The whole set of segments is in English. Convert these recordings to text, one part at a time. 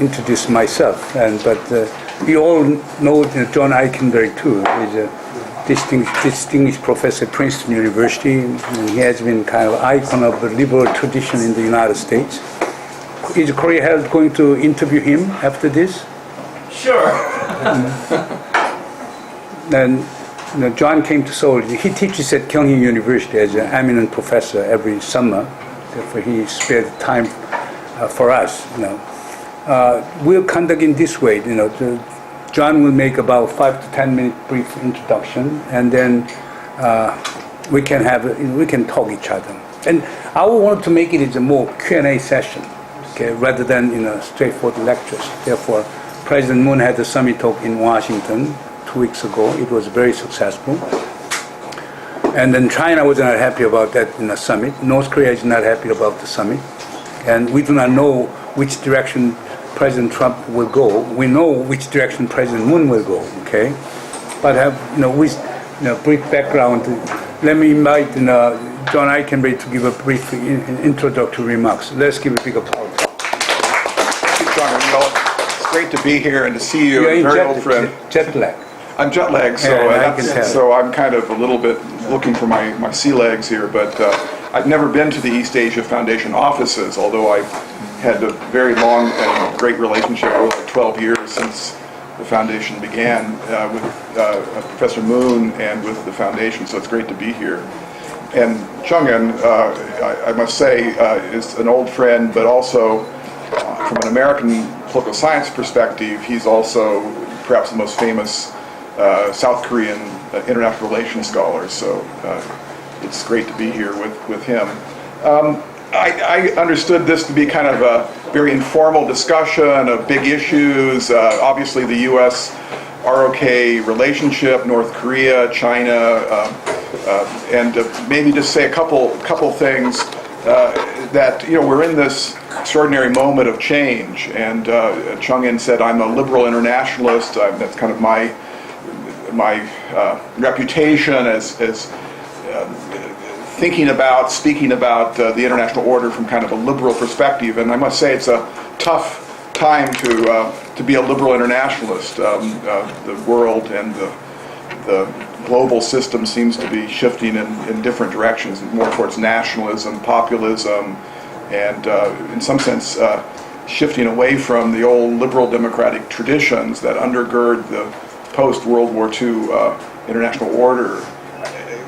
introduce myself, but we all know John Eikenberry too. He's a distinguished professor at Princeton University, and he has been kind of icon of the liberal tradition in the United States. Is Korea Health going to interview him after this? Sure. Then John came to Seoul. He teaches at Kyunghee University as an eminent professor every summer. Therefore, he spared time for us. We'll conduct in this way. John will make about 5 to 10 minute brief introduction, and then we can talk each other. And I want to make it as a more Q&A session, okay, rather than straightforward lectures. Therefore, President Moon had a summit talk in Washington 2 weeks ago. It was very successful. And then China was not happy about that in the summit. North Korea is not happy about the summit. And we do not know which direction President Trump will go. We know which direction President Moon will go, okay? But with brief background, let me invite John Eikenberry to give a brief introductory remarks. Let's give a big applause. Thank you, John. It's great to be here and to see you, a very old friend. Jet lag. I'm jet lagged, so I'm kind of a little bit looking for my sea legs here, but I've never been to the East Asia Foundation offices, although I've had a very long and great relationship for like 12 years since the foundation began with Professor Moon and with the foundation, so it's great to be here. And Chung-In, I must say, is an old friend, but also from an American political science perspective, he's also perhaps the most famous South Korean international relations scholar, so it's great to be here with him. I understood this to be kind of a very informal discussion of big issues, obviously the U.S. ROK relationship, North Korea, China, and maybe just say a couple things that we're in this extraordinary moment of change. And Chung-In said, "I'm a liberal internationalist." That's kind of my reputation as speaking about the international order from kind of a liberal perspective, and I must say it's a tough time to be a liberal internationalist. The world and the global system seems to be shifting in different directions, more towards nationalism, populism, and in some sense shifting away from the old liberal democratic traditions that undergird the post-World War II international order.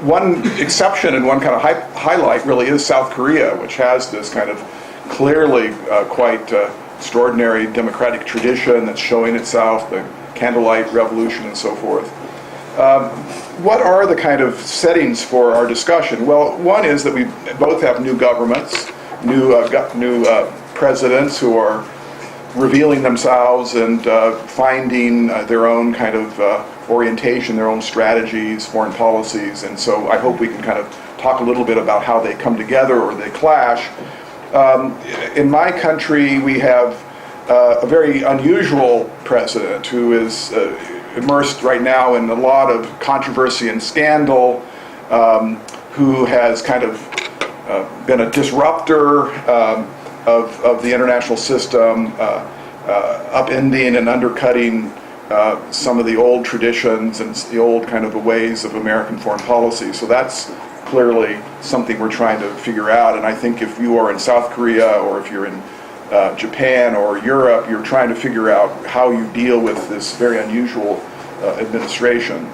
One exception and one kind of highlight really is South Korea, which has this kind of clearly quite extraordinary democratic tradition that's showing itself, the candlelight revolution and so forth. What are the kind of settings for our discussion? Well, one is that we both have new governments, new presidents who are revealing themselves and finding their own kind of orientation, their own strategies, foreign policies, and so I hope we can kind of talk a little bit about how they come together or they clash. In my country, we have a very unusual president who is immersed right now in a lot of controversy and scandal, who has kind of been a disruptor of the international system, upending and undercutting some of the old traditions and the old kind of the ways of American foreign policy. So that's clearly something we're trying to figure out. And I think if you are in South Korea or if you're in Japan or Europe, you're trying to figure out how you deal with this very unusual administration.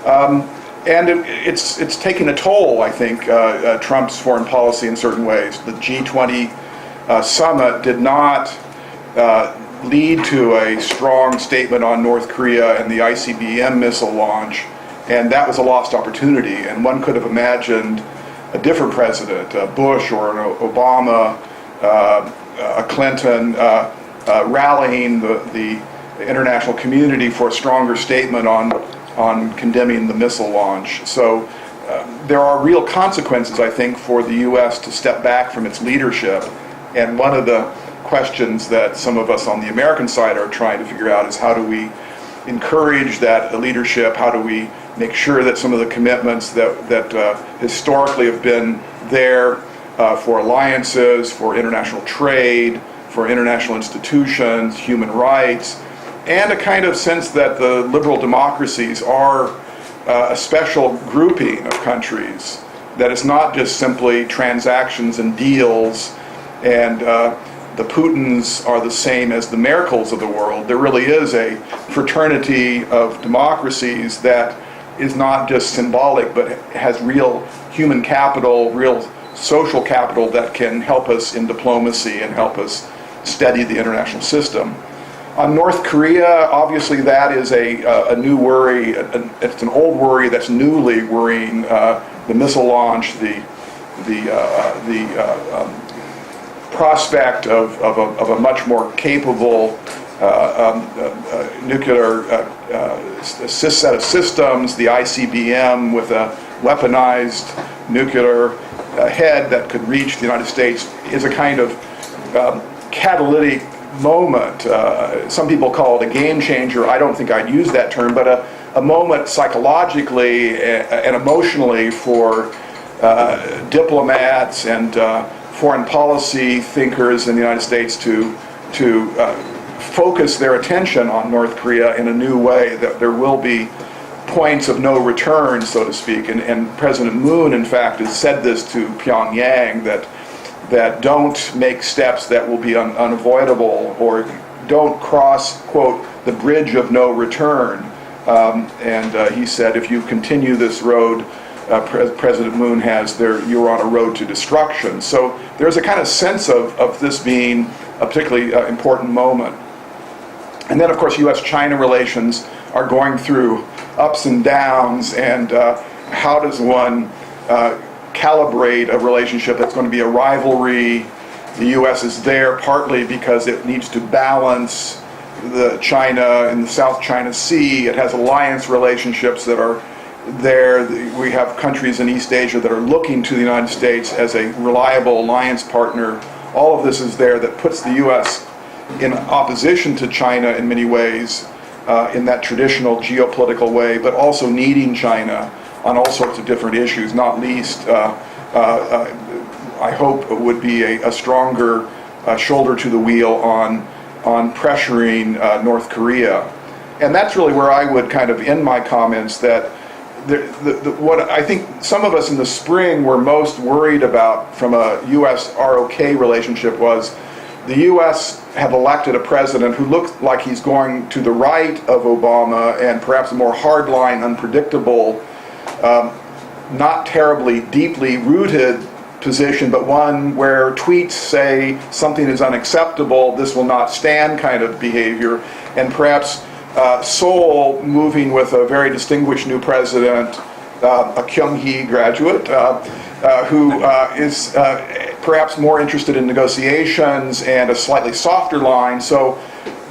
And it's taking a toll, I think, Trump's foreign policy in certain ways. The G20 summit did not lead to a strong statement on North Korea and the ICBM missile launch, and that was a lost opportunity. And one could have imagined a different president, Bush or an Obama, a Clinton, rallying the international community for a stronger statement on condemning the missile launch. So there are real consequences, I think, for the U.S. to step back from its leadership. And one of the questions that some of us on the American side are trying to figure out is how do we encourage that leadership? How do we make sure that some of the commitments that historically have been there for alliances, for international trade, for international institutions, human rights, and a kind of sense that the liberal democracies are a special grouping of countries, that it's not just simply transactions and deals, and the Putins are the same as the Merkels of the world. There really is a fraternity of democracies that is not just symbolic, but has real human capital, real social capital that can help us in diplomacy and help us steady the international system. On North Korea, obviously that is a new worry. It's an old worry that's newly worrying. The missile launch, the prospect of a much more capable nuclear set of systems, the ICBM with a weaponized nuclear head that could reach the United States, is a kind of catalytic moment. Some people call it a game changer. I don't think I'd use that term, but a moment psychologically and emotionally for diplomats and foreign policy thinkers in the United States to focus their attention on North Korea in a new way, that there will be points of no return, so to speak. And President Moon, in fact, has said this to Pyongyang, that don't make steps that will be unavoidable, or don't cross, quote, the bridge of no return. And he said, if you continue this road, President Moon has, you're on a road to destruction. So there's a kind of sense of this being a particularly important moment. And then, of course, U.S.-China relations are going through ups and downs, and how does one calibrate a relationship that's going to be a rivalry? The U.S. is there partly because it needs to balance the China in the South China Sea. It has alliance relationships that are there. We have countries in East Asia that are looking to the United States as a reliable alliance partner. All of this is there that puts the U.S. in opposition to China in many ways, in that traditional geopolitical way, but also needing China on all sorts of different issues, not least, I hope, it would be a stronger shoulder to the wheel on pressuring North Korea. And that's really where I would kind of end my comments, that what I think some of us in the spring were most worried about from a U.S. ROK relationship was the U.S. have elected a president who looks like he's going to the right of Obama, and perhaps a more hardline, unpredictable, not terribly deeply rooted position, but one where tweets say something is unacceptable, this will not stand kind of behavior, and perhaps Seoul moving with a very distinguished new president, a Kyung-hee graduate, who is perhaps more interested in negotiations and a slightly softer line. So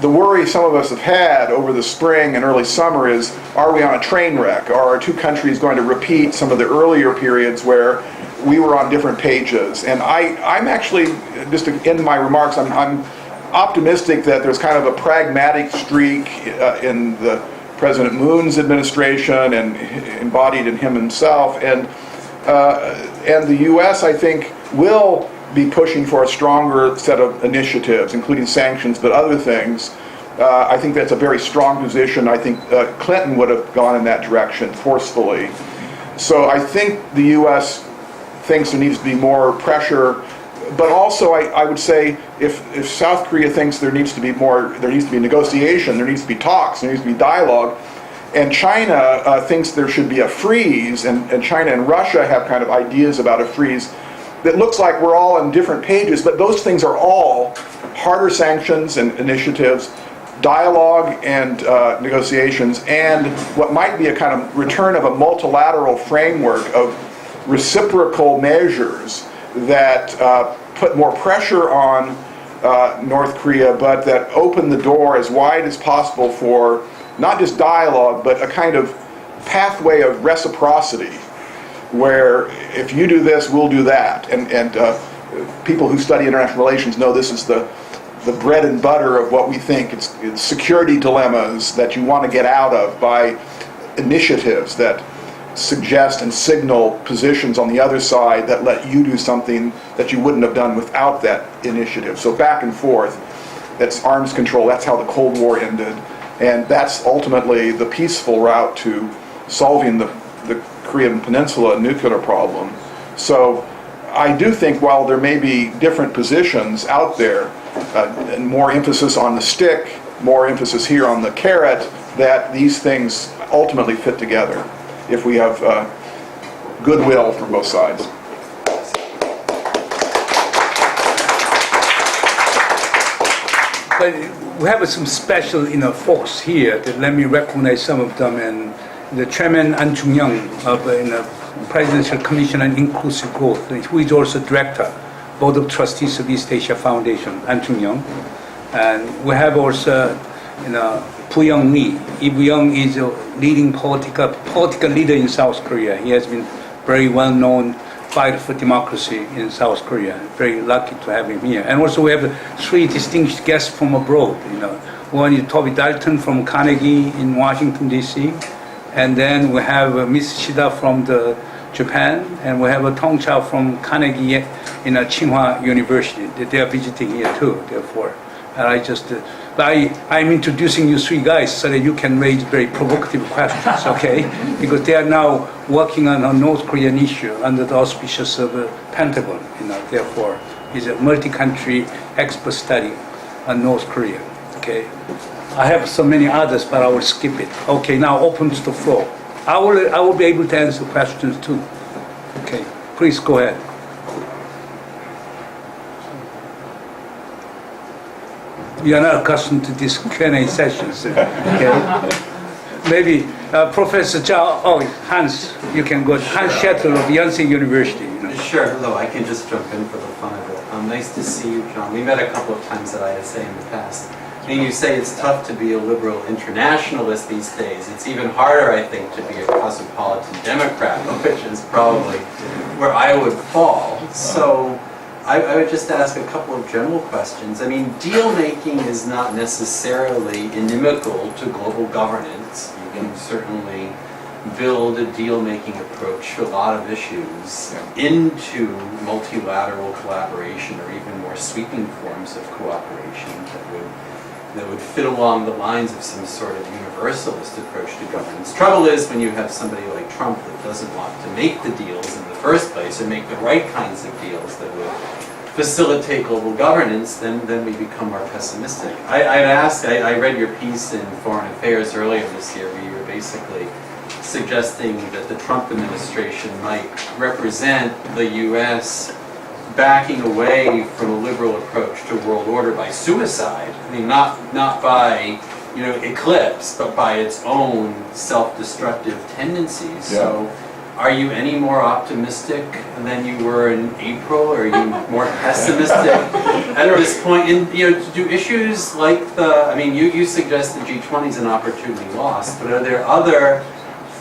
the worry some of us have had over the spring and early summer is, are we on a train wreck? Are our two countries going to repeat some of the earlier periods where we were on different pages? And I'm actually, just to end my remarks, I'm optimistic that there's kind of a pragmatic streak in the President Moon's administration and embodied in him himself, and the U.S. I think will be pushing for a stronger set of initiatives, including sanctions, but other things. I think that's a very strong position. I think Clinton would have gone in that direction forcefully. So I think the U.S. thinks there needs to be more pressure. But also, I would say, if South Korea thinks there needs to be negotiation, there needs to be talks, there needs to be dialogue, and China thinks there should be a freeze, and China and Russia have kind of ideas about a freeze, that looks like we're all on different pages, but those things are all harder sanctions and initiatives, dialogue and negotiations, and what might be a kind of return of a multilateral framework of reciprocal measures that put more pressure on North Korea, but that open the door as wide as possible for not just dialogue, but a kind of pathway of reciprocity, where if you do this, we'll do that. And people who study international relations know this is the bread and butter of what we think. It's security dilemmas that you want to get out of by initiatives that suggest and signal positions on the other side that let you do something that you wouldn't have done without that initiative. So back and forth, that's arms control. That's how the Cold War ended. And that's ultimately the peaceful route to solving the Korean Peninsula nuclear problem. So I do think while there may be different positions out there, and more emphasis on the stick, more emphasis here on the carrot, that these things ultimately fit together if we have goodwill from both sides. But we have some special, folks here that let me recognize some of them. And the Chairman An Chung-young of the Presidential Commission on Inclusive Growth, who is also Director, Board of Trustees of East Asia Foundation, An Chung-young. And we have also, Bu-young Lee. Lee Bu-young is a leading political leader in South Korea. He has been very well known fighter for democracy in South Korea. Very lucky to have him here. And also we have 3 distinguished guests from abroad. One is Toby Dalton from Carnegie in Washington, D.C. And then we have Ms. Shida from Japan, and we have a Tong Chao from Carnegie in Tsinghua University. They are visiting here too, therefore. And I'm introducing you 3 guys so that you can raise very provocative questions, okay? Because they are now working on a North Korean issue under the auspices of the Pentagon, therefore it's a multi-country expert study on North Korea, okay? I have so many others, but I will skip it. Okay, now open to the floor. I will be able to answer questions too. Okay, please go ahead. You are not accustomed to these Q&A sessions, okay? Maybe Professor Zhao, Hans, you can go. Hans Shettle of Yonsei University. Sure, hello, I can just jump in for the fun of it. Nice to see you, John. We met a couple of times at ISA in the past. You say it's tough to be a liberal internationalist these days. It's even harder, I think, to be a cosmopolitan Democrat, which is probably where I would fall. So I would just ask a couple of general questions. Deal making is not necessarily inimical to global governance. You can certainly build a deal-making approach to a lot of issues into multilateral collaboration or even more sweeping forms of cooperation that would fit along the lines of some sort of universalist approach to governance. Trouble is when you have somebody like Trump that doesn't want to make the deals in the first place or make the right kinds of deals that would facilitate global governance, then we become more pessimistic. I read your piece in Foreign Affairs earlier this year where you were basically suggesting that the Trump administration might represent the U.S. backing away from a liberal approach to world order by suicide. Not by eclipse, but by its own self-destructive tendencies. Yeah. So, are you any more optimistic than you were in April? Or are you more pessimistic at this point? And do issues like you suggest the G20 is an opportunity lost, but are there other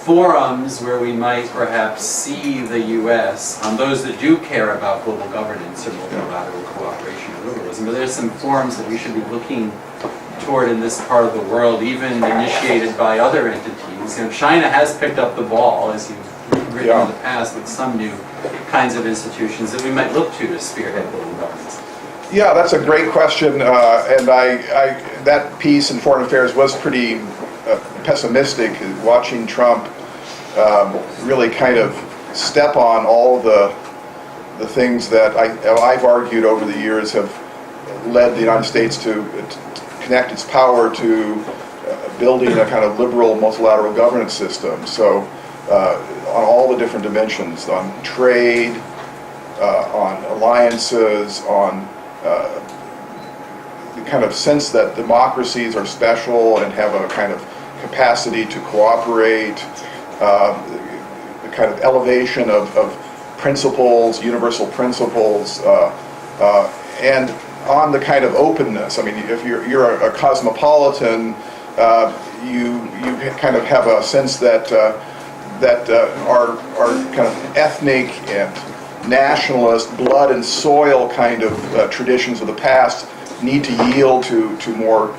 forums where we might perhaps see the U.S. on those that do care about global governance or multilateral cooperation or liberalism? Are there some forums that we should be looking toward in this part of the world, even initiated by other entities? China has picked up the ball, as you've written in the past, with some new kinds of institutions that we might look to spearhead global governance. Yeah, that's a great question, and that piece in Foreign Affairs was pretty pessimistic, watching Trump really kind of step on all the things that I've argued over the years have led the United States to connect its power to building a kind of liberal multilateral governance system. So on all the different dimensions, on trade, on alliances, on the kind of sense that democracies are special and have a kind of capacity to cooperate, the kind of elevation of principles, universal principles, and on the kind of openness. If you're a cosmopolitan, you kind of have a sense that our kind of ethnic and nationalist, blood and soil kind of traditions of the past need to yield to more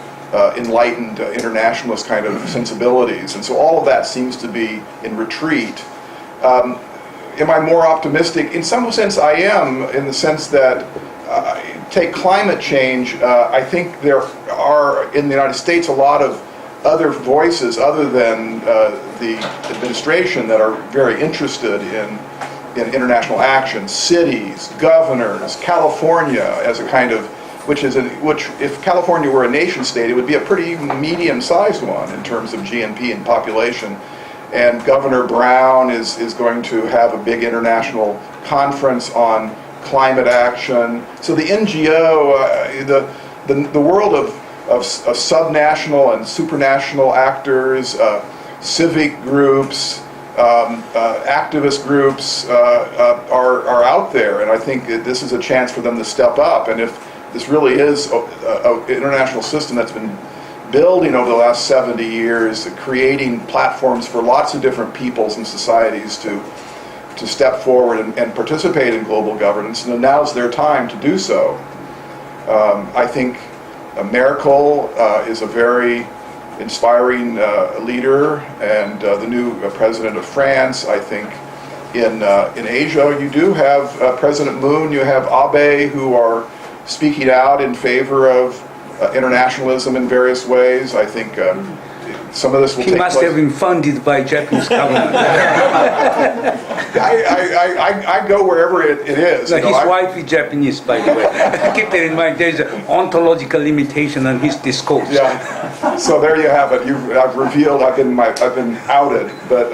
enlightened internationalist kind of sensibilities. And so all of that seems to be in retreat. Am I more optimistic? In some sense, I am, in the sense that, take climate change, I think there are, in the United States, a lot of other voices other than the administration that are very interested in international action. Cities, governors, California as a kind of, which if California were a nation state, it would be a pretty medium-sized one in terms of GNP and population. And Governor Brown is going to have a big international conference on climate action. So the NGO, the world of subnational and supranational actors, civic groups, activist groups are out there, and I think this is a chance for them to step up. And if this really is an international system that's been building over the last 70 years, creating platforms for lots of different peoples and societies to step forward and participate in global governance, and now's their time to do so. I think Merkel is a very inspiring leader, and the new president of France. I think in Asia you do have President Moon, you have Abe, who are speaking out in favor of internationalism in various ways. I think some of this will take place. He must have been funded by Japanese government. I go wherever it is. No, his wife is Japanese, by the way. Keep that in mind. There's an ontological limitation on his discourse. Yeah. So there you have it. I've revealed. I've been outed. But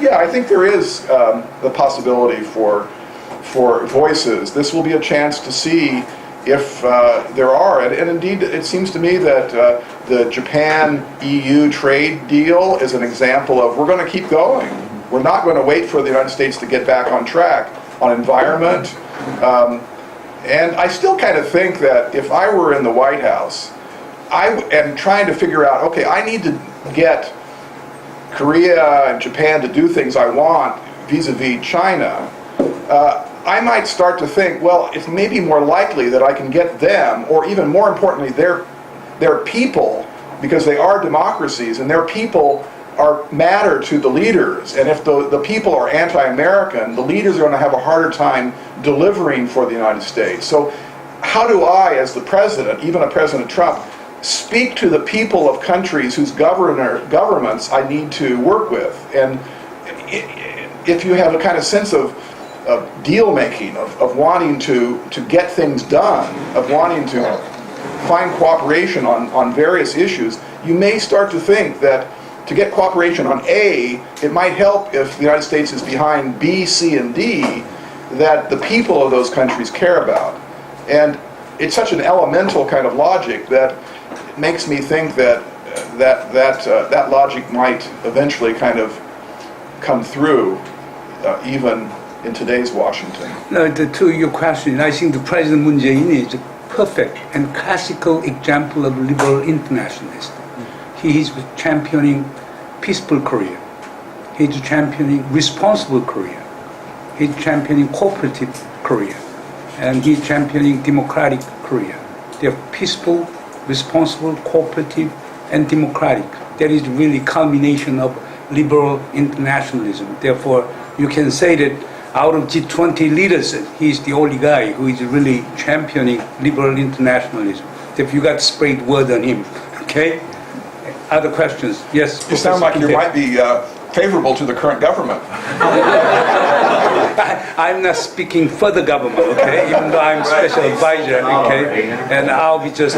yeah, I think there is the possibility for voices. This will be a chance to see if there are, and indeed it seems to me that the Japan-EU trade deal is an example of, we're going to keep going. We're not going to wait for the United States to get back on track on environment. And I still kind of think that if I were in the White House, I am trying to figure out, okay, I need to get Korea and Japan to do things I want vis-a-vis China. I might start to think, well, it's maybe more likely that I can get them, or even more importantly, their people, because they are democracies, and their people matter to the leaders. And if the people are anti-American, the leaders are going to have a harder time delivering for the United States. So how do I, as the president, even a President Trump, speak to the people of countries whose governments I need to work with? And if you have a kind of sense of deal making, of wanting to get things done, of wanting to find cooperation on various issues, you may start to think that to get cooperation on A, it might help if the United States is behind B, C, and D that the people of those countries care about. And it's such an elemental kind of logic that it makes me think that logic might eventually kind of come through, even in today's Washington. No, to your question, I think the President Moon Jae-in is a perfect and classical example of liberal internationalist. He is championing peaceful Korea. He's championing responsible Korea. He's championing cooperative Korea. And he's championing democratic Korea. They're peaceful, responsible, cooperative, and democratic. That is really culmination of liberal internationalism. Therefore, you can say that out of G20 leaders, he's the only guy who is really championing liberal internationalism. If you got sprayed word on him, okay? Other questions? Yes. You sound like you might be favorable to the current government. I'm not speaking for the government, okay? Even though I'm special advisor, okay? And I'll be just,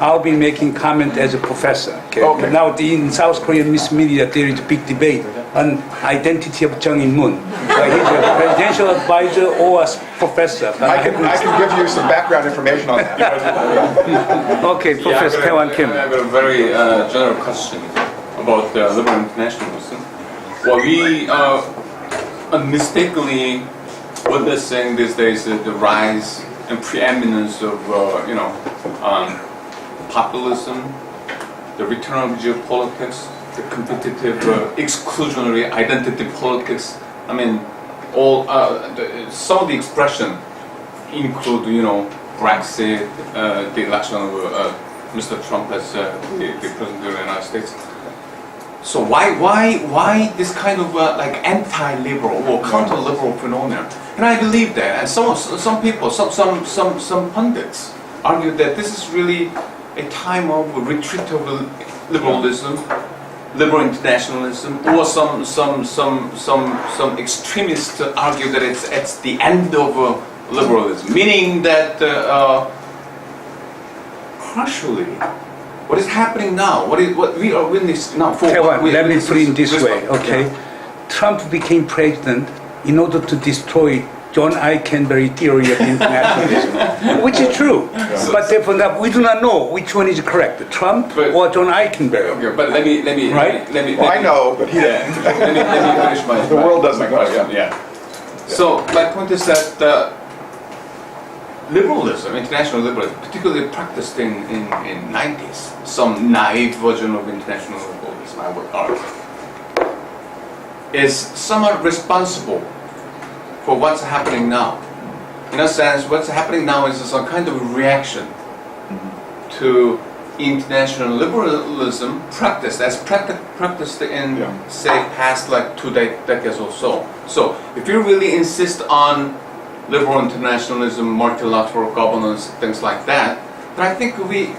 I'll be making comment as a professor, okay? Okay. Now in South Korean Miss Media, there is a big debate on identity of Jung In-moon. So he's a presidential advisor or a professor. I can give you some background information on that. Okay, Professor Tae-Wan Kim. I have a very general question about liberal internationalism. Well, we mistakenly witnessing these days the rise and preeminence of populism, the return of geopolitics, the competitive exclusionary identity politics. I mean, all some of the expression include Brexit, the election of Mr. Trump as the president of the United States. So why this kind of like anti-liberal or counter-liberal phenomenon? And I believe that. And some people, some pundits argue that this is really a time of retreat of liberalism, liberal internationalism, or some extremists argue that it's the end of liberalism, meaning that partially what is happening now, what we are witnessing now. Let me put it in this way, okay? Yeah. Trump became president in order to destroy John I. Canberra theory of internationalism, which is true. Yeah. But therefore, we do not know which one is correct, Trump or John I. Canberra. Okay, but let me I know, but let me finish my. The world doesn't know. Yeah. So my point is that liberalism, international liberalism, particularly practiced in 90s, some naive version of international liberalism, I would argue, is somewhat responsible for what's happening now. In a sense, what's happening now is some kind of reaction to international liberalism practiced in, say, past like 2 decades or so. So if you really insist on liberal internationalism, multilateral governance, things like that, then I think we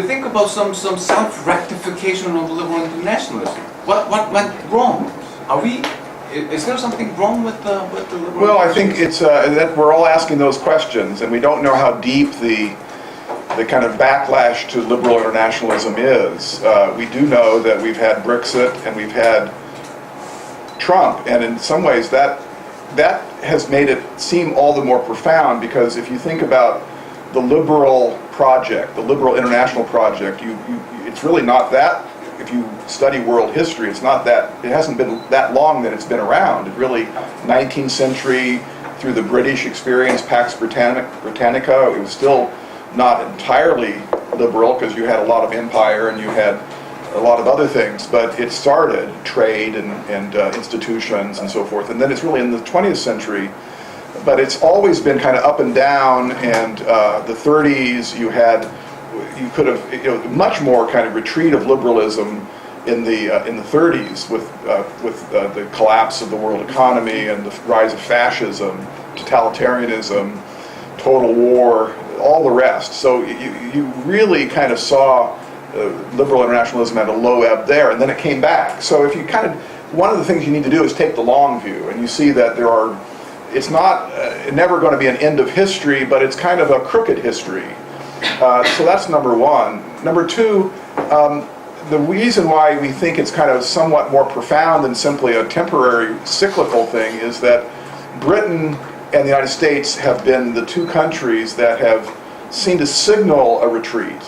think about some self-rectification of liberal internationalism. What went wrong? Is there something wrong with the liberal? Well, I think it's that we're all asking those questions, and we don't know how deep the kind of backlash to liberal internationalism is. We do know that we've had Brexit and we've had Trump, and in some ways that has made it seem all the more profound, because if you think about the liberal project, the liberal international project, it's really not that. If you study world history, it hasn't been that long that it's been around. It really, 19th century, through the British experience, Pax Britannica, it was still not entirely liberal, because you had a lot of empire and you had a lot of other things, but it started trade and institutions and so forth. And then it's really in the 20th century, but it's always been kind of up and down. And the 30s, you could have much more kind of retreat of liberalism in the 30s with the collapse of the world economy and the rise of fascism, totalitarianism, total war, all the rest. So you really kind of saw liberal internationalism at a low ebb there, and then it came back. So if you one of the things you need to do is take the long view, and you see that it's not never going to be an end of history, but it's kind of a crooked history. So that's number one. Number two, the reason why we think it's kind of somewhat more profound than simply a temporary cyclical thing is that Britain and the United States have been the two countries that have seemed to signal a retreat.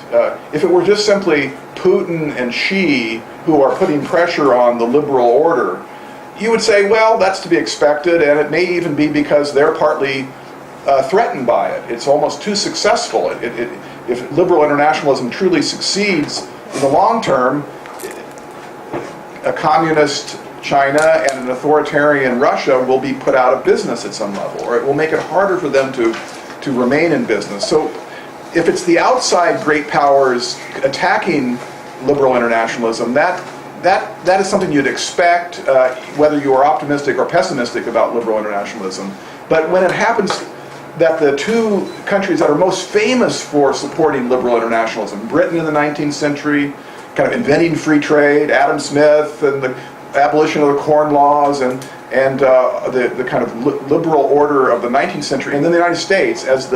If it were just simply Putin and Xi who are putting pressure on the liberal order, you would say, well, that's to be expected, and it may even be because they're partly threatened by it. It's almost too successful. If liberal internationalism truly succeeds in the long term, a communist China and an authoritarian Russia will be put out of business at some level, or it will make it harder for them to remain in business. So if it's the outside great powers attacking liberal internationalism, that is something you'd expect, whether you are optimistic or pessimistic about liberal internationalism. But when it happens that the two countries that are most famous for supporting liberal internationalism, Britain in the 19th century, kind of inventing free trade, Adam Smith and the abolition of the Corn Laws, and the kind of liberal order of the 19th century, and then the United States as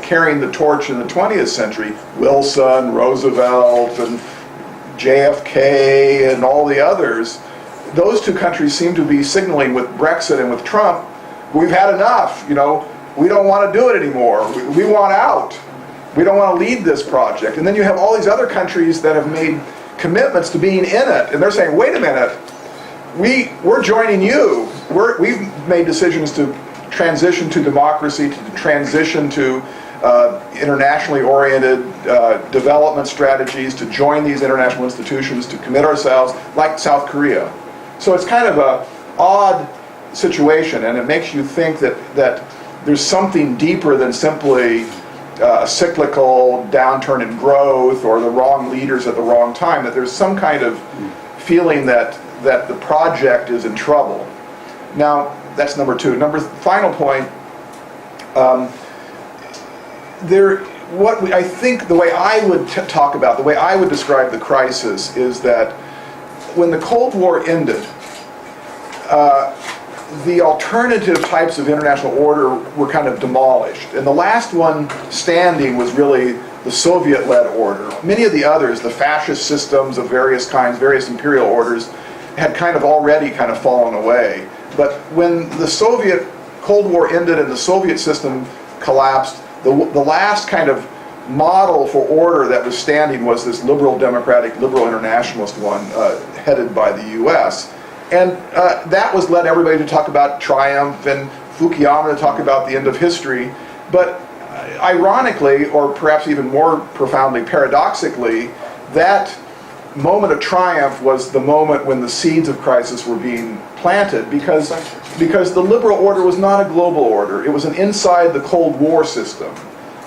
carrying the torch in the 20th century, Wilson, Roosevelt, and JFK, and all the others. Those two countries seem to be signaling with Brexit and with Trump, we've had enough, we don't want to do it anymore. We want out. We don't want to lead this project. And then you have all these other countries that have made commitments to being in it, and they're saying, wait a minute, we're joining you. We've made decisions to transition to democracy, to transition to internationally oriented development strategies, to join these international institutions, to commit ourselves, like South Korea. So it's kind of an odd situation, and it makes you think that there's something deeper than simply a cyclical downturn in growth or the wrong leaders at the wrong time, that there's some kind of feeling that the project is in trouble. Now, that's number two. Final point. I think the way I would talk about, the way I would describe the crisis is that when the Cold War ended, the alternative types of international order were kind of demolished. And the last one standing was really the Soviet-led order. Many of the others, the fascist systems of various kinds, various imperial orders, had kind of already kind of fallen away. But when the Soviet Cold War ended and the Soviet system collapsed, the last kind of model for order that was standing was this liberal democratic, liberal internationalist one headed by the U.S. And that was led everybody to talk about triumph and Fukuyama to talk about the end of history. But ironically, or perhaps even more profoundly, paradoxically, that moment of triumph was the moment when the seeds of crisis were being planted because the liberal order was not a global order. It was an inside the Cold War system.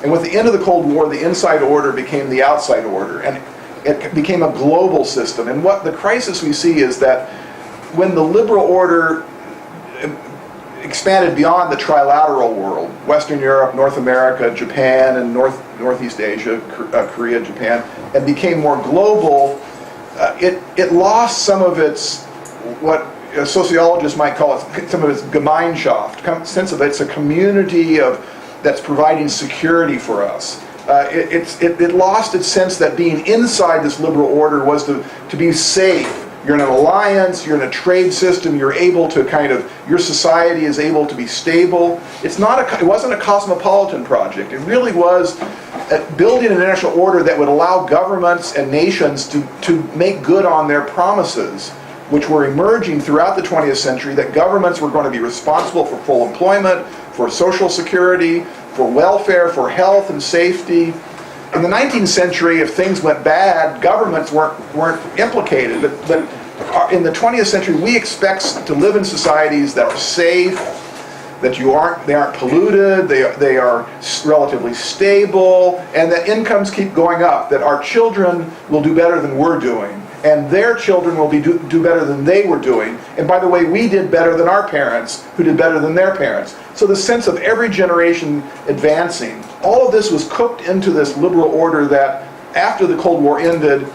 And with the end of the Cold War, the inside order became the outside order. And it became a global system. And what the crisis we see is that when the liberal order expanded beyond the trilateral world, Western Europe, North America, Japan, and Northeast Asia, Korea, Japan, and became more global, it lost some of its, what sociologists might call it, some of its Gemeinschaft, sense of it's a community that's providing security for us. It lost its sense that being inside this liberal order was to be safe. You're in an alliance, you're in a trade system, you're able to your society is able to be stable. It wasn't a cosmopolitan project. It really was building an international order that would allow governments and nations to make good on their promises, which were emerging throughout the 20th century, that governments were going to be responsible for full employment, for social security, for welfare, for health and safety. In the 19th century, if things went bad, governments weren't implicated. But in the 20th century, we expect to live in societies that are safe, that they aren't polluted, they are relatively stable, and that incomes keep going up, that our children will do better than we're doing, and their children will do better than they were doing. And by the way, we did better than our parents, who did better than their parents. So the sense of every generation advancing, all of this was cooked into this liberal order that, after the Cold War ended,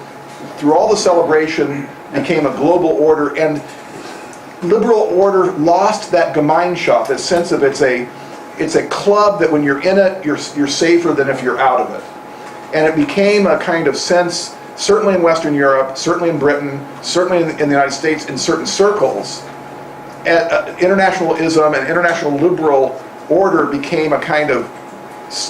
through all the celebration, became a global order. And liberal order lost that Gemeinschaft, that sense of it's a club that when you're in it, you're safer than if you're out of it. And it became a kind of sense, certainly in Western Europe, certainly in Britain, certainly in the United States, in certain circles, internationalism and international liberal order became a kind of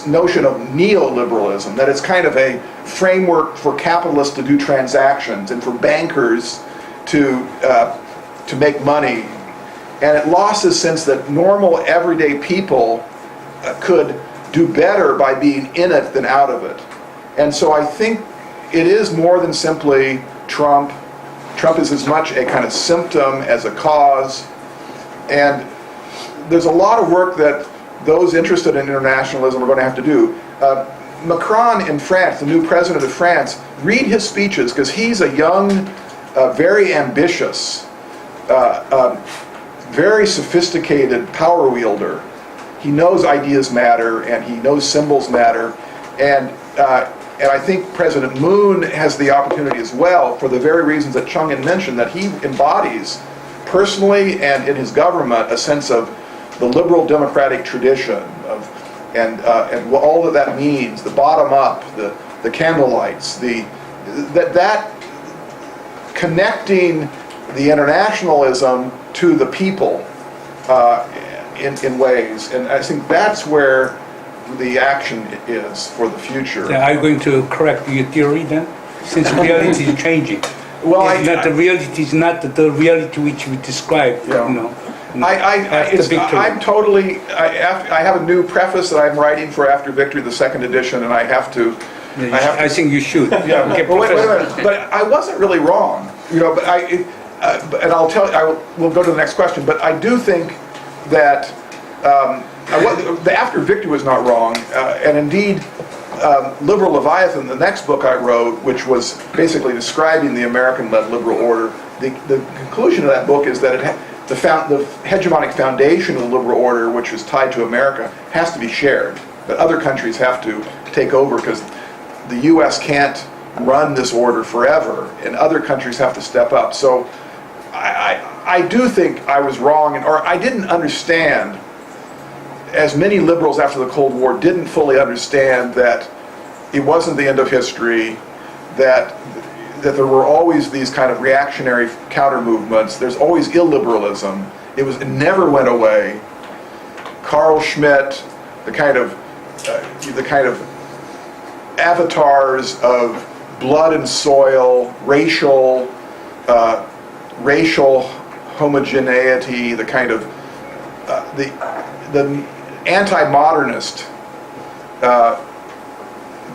notion of neoliberalism, that it's kind of a framework for capitalists to do transactions and for bankers to make money. And it lost the sense that normal, everyday people could do better by being in it than out of it. And so I think it is more than simply Trump. Trump is as much a kind of symptom as a cause. And there's a lot of work that those interested in internationalism are going to have to do. Macron in France, the new president of France, read his speeches, because he's a young, very ambitious, very sophisticated power wielder. He knows ideas matter, and he knows symbols matter. And I think President Moon has the opportunity as well, for the very reasons that Chung had mentioned, that he embodies personally and in his government a sense of the liberal democratic tradition and all that means, the bottom up, the candlelights, that connecting the internationalism to the people in ways, and I think that's where the action is for the future. Are you going to correct your theory then, since reality is changing? Well, the reality is not the reality which we describe. Yeah. I'm totally. I have a new preface that I'm writing for After Victory, the second edition, and I have to. I think you should. Yeah. Okay, well, wait a minute. But I wasn't really wrong, But and I'll tell you. We'll go to the next question. But I do think that the After Victory was not wrong, and indeed, Liberal Leviathan, the next book I wrote, which was basically describing the American-led liberal order, the conclusion of that book is that the hegemonic foundation of the liberal order, which is tied to America, has to be shared. But other countries have to take over because the U.S. can't run this order forever, and other countries have to step up. So I do think I was wrong, or I didn't understand, as many liberals after the Cold War didn't fully understand that it wasn't the end of history, that there were always these kind of reactionary counter movements. There's always illiberalism. It never went away. Carl Schmitt, the kind of avatars of blood and soil, racial homogeneity, the kind of the anti-modernist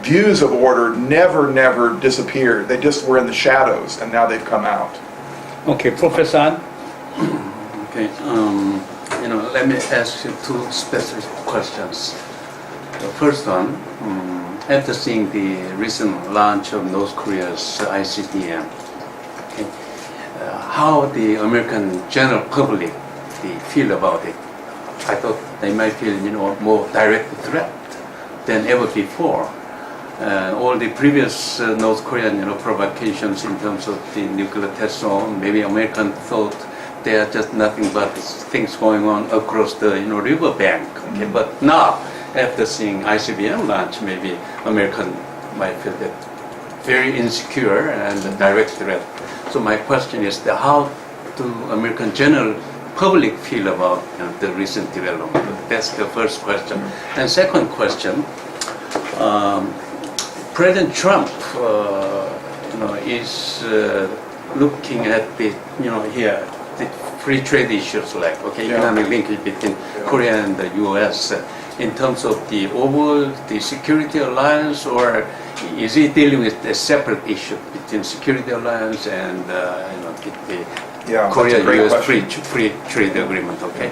views of order never disappeared. They just were in the shadows, and now they've come out. Okay, Professor An? Okay, let me ask you two specific questions. The first one, after seeing the recent launch of North Korea's ICBM, okay, how the American general public they feel about it? I thought they might feel, more direct threat than ever before. All the previous North Korean, provocations in terms of the nuclear test zone, maybe American thought they are just nothing but things going on across the, river bank. Okay, but now, after seeing ICBM launch, maybe American might feel that very insecure and a direct threat. So my question is that how do American general public feel about the recent development? That's the first question. And second question, President Trump, is looking at the, the free trade issues like, economic linkage between Korea and the U.S. In terms of the overall, the security alliance, or is he dealing with a separate issue between security alliance and, the Korea-U.S. free trade agreement, okay?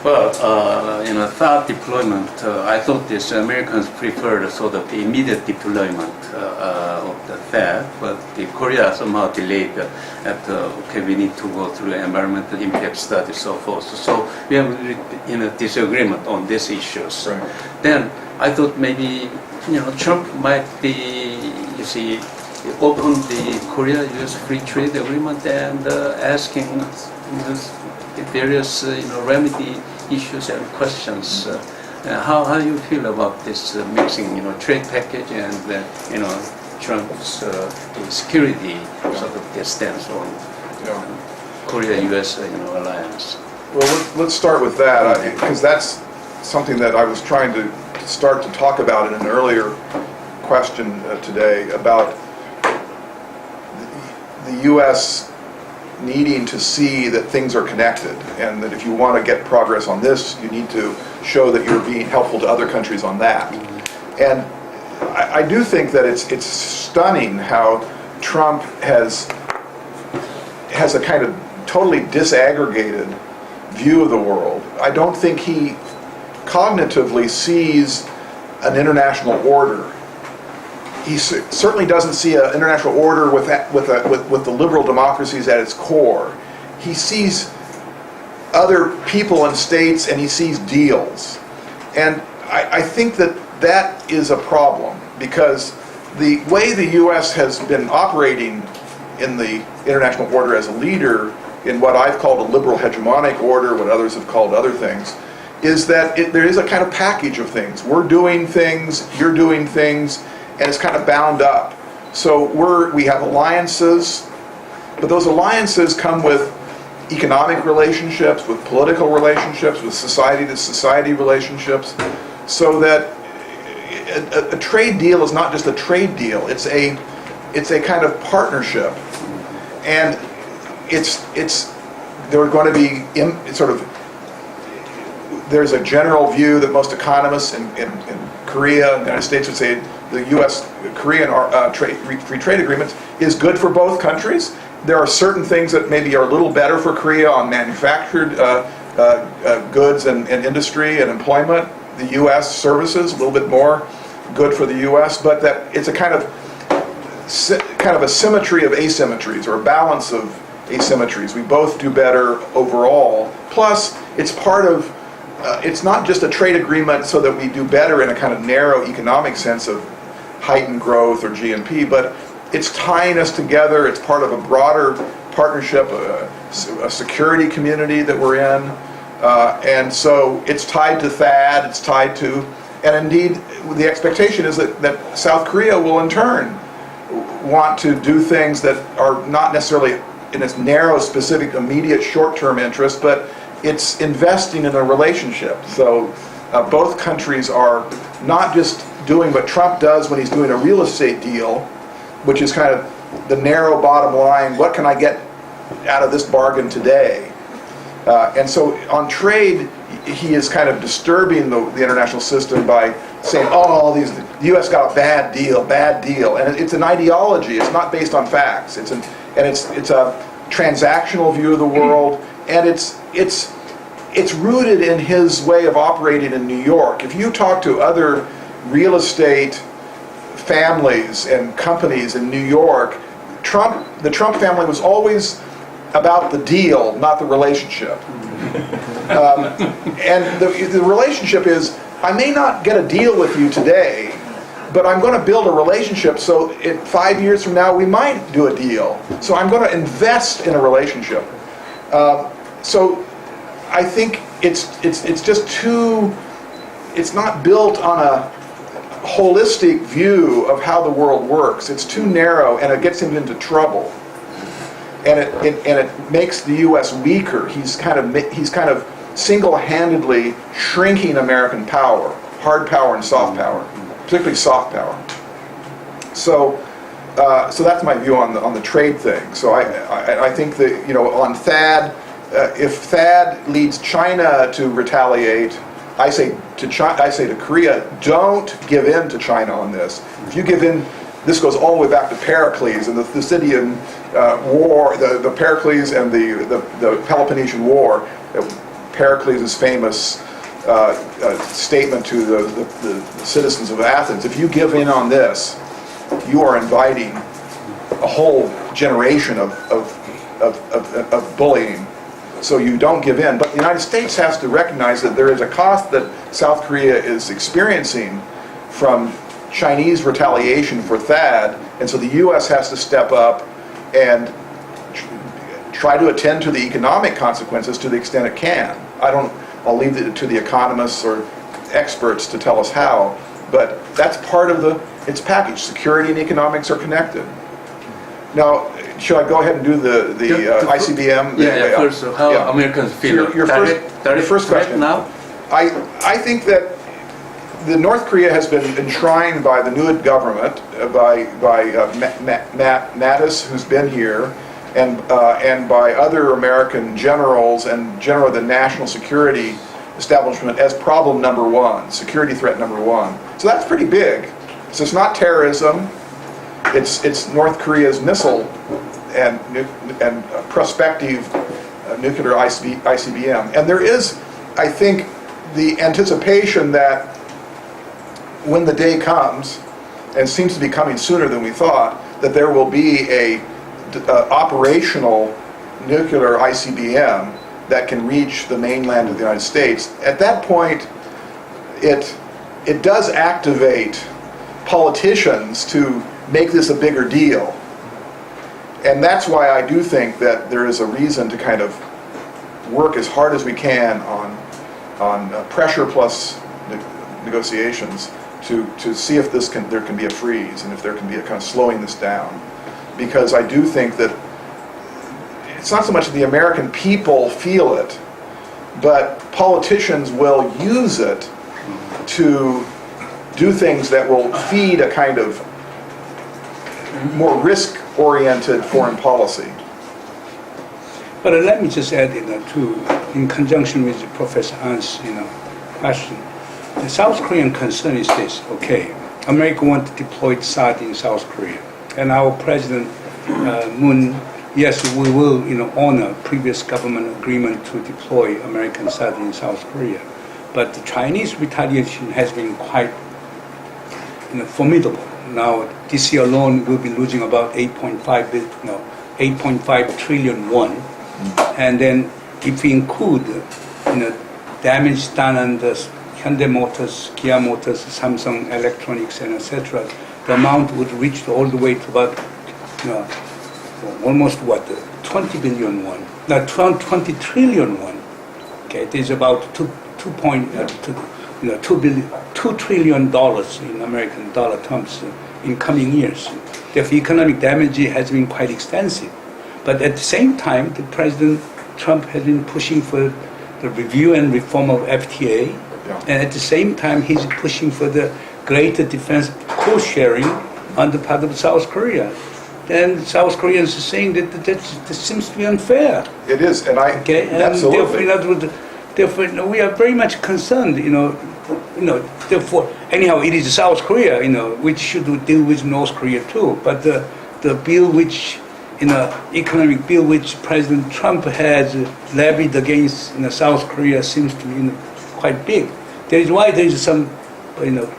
Well, THAAD deployment, I thought this Americans preferred sort of the immediate deployment of the THAAD, but the Korea somehow delayed after, we need to go through environmental impact study, so forth. So we have disagreement on these issues. Right. Then I thought maybe, Trump might be, open the Korea-U.S. free trade agreement and asking the various remedy issues and questions. How do you feel about this mixing trade package and Trump's security sort of the stance on Korea-U.S. alliance? Well, let's start with that, because that's something that I was trying to start to talk about in an earlier question today about the U.S. needing to see that things are connected, and that if you want to get progress on this, you need to show that you're being helpful to other countries on that. And I do think that it's stunning how Trump has a kind of totally disaggregated view of the world. I don't think he cognitively sees an international order. He certainly doesn't see an international order with the liberal democracies at its core. He sees other people and states, and he sees deals. And I think that is a problem, because the way the U.S. has been operating in the international order as a leader in what I've called a liberal hegemonic order, what others have called other things, is that there is a kind of package of things. We're doing things, you're doing things, and it's kind of bound up. So we have alliances, but those alliances come with economic relationships, with political relationships, with society-to-society relationships, so that a trade deal is not just a trade deal. It's a kind of partnership, and there are going to be there's a general view that most economists in Korea and the United States would say the U.S.-Korean free trade agreement is good for both countries. There are certain things that maybe are a little better for Korea on manufactured goods and industry and employment. The U.S. services a little bit more. good for the U.S., but that it's a kind of a symmetry of asymmetries, or a balance of asymmetries. We both do better overall. Plus, it's part of, it's not just a trade agreement so that we do better in a kind of narrow economic sense of heightened growth or GNP, but it's tying us together. It's part of a broader partnership, a security community that we're in. And so it's tied to THAAD, it's tied to, and indeed the expectation is that South Korea will in turn want to do things that are not necessarily in its narrow, specific, immediate, short-term interest, but it's investing in a relationship. So both countries are not just doing what Trump does when he's doing a real estate deal, which is kind of the narrow bottom line, what can I get out of this bargain today? And so on trade, he is kind of disturbing the international system by saying, oh, the U.S. got a bad deal. And it's an ideology. It's not based on facts. It's a transactional view of the world, and it's rooted in his way of operating in New York. If you talk to other real estate families and companies in New York, the Trump family was always about the deal, not the relationship. And the relationship is, I may not get a deal with you today, but I'm going to build a relationship so 5 years from now we might do a deal. So I'm going to invest in a relationship. So I think it's just too, it's not built on a holistic view of how the world works. It's too narrow, and it gets him into trouble. And it makes the U.S. weaker. He's kind of single-handedly shrinking American power, hard power and soft power, particularly soft power. So that's my view on the trade thing. So I think that, on THAAD, if THAAD leads China to retaliate, I say to Korea, don't give in to China on this. If you give in, this goes all the way back to Pericles and the Thucydian War, the Pericles and the Peloponnesian War. Pericles' famous statement to the citizens of Athens: if you give in on this, you are inviting a whole generation of bullying. So you don't give in. But the United States has to recognize that there is a cost that South Korea is experiencing from Chinese retaliation for THAAD, and so the U.S. has to step up and try to attend to the economic consequences to the extent it can. I'll leave it to the economists or experts to tell us how, but that's part of its package. Security and economics are connected. Now, should I go ahead and do the ICBM? First, how Americans feel. Your first question. Now? I think that the North Korea has been enshrined by the new government, by Mattis, who's been here, and by other American generals and generally the national security establishment as problem number one, security threat number one. So that's pretty big. So it's not terrorism. It's North Korea's missile and prospective nuclear ICBM. And there is, I think, the anticipation that when the day comes, and seems to be coming sooner than we thought, that there will be a operational nuclear ICBM that can reach the mainland of the United States. At that point, it does activate politicians to make this a bigger deal. And that's why I do think that there is a reason to kind of work as hard as we can on pressure plus negotiations to see if there can be a freeze and if there can be a kind of slowing this down. Because I do think that it's not so much that the American people feel it, but politicians will use it to do things that will feed a kind of more risk-oriented foreign policy. But let me just add, in conjunction with Professor An's, question. The South Korean concern is this: okay, America wants to deploy THAAD in South Korea, and our President Moon, yes, we will, honor previous government agreement to deploy American THAAD in South Korea, but the Chinese retaliation has been quite formidable. Now, this year alone, we'll be losing about 8.5 trillion won. And then if we include, damage done on the Hyundai Motors, Kia Motors, Samsung Electronics, and etc., the amount would reach all the way to about, almost 20 billion won, 20 trillion won. Okay, it is about $2 trillion in American dollar terms in coming years. Therefore, economic damage has been quite extensive. But at the same time, the President Trump has been pushing for the review and reform of FTA, and at the same time, he's pushing for the greater defense co-sharing on the part of South Korea. And South Koreans are saying that this seems to be unfair. It is, and absolutely. Therefore, we are very much concerned, therefore, anyhow, it is South Korea, which should deal with North Korea too. But the bill which, economic bill which President Trump has levied against South Korea seems to be quite big. That is why there is some,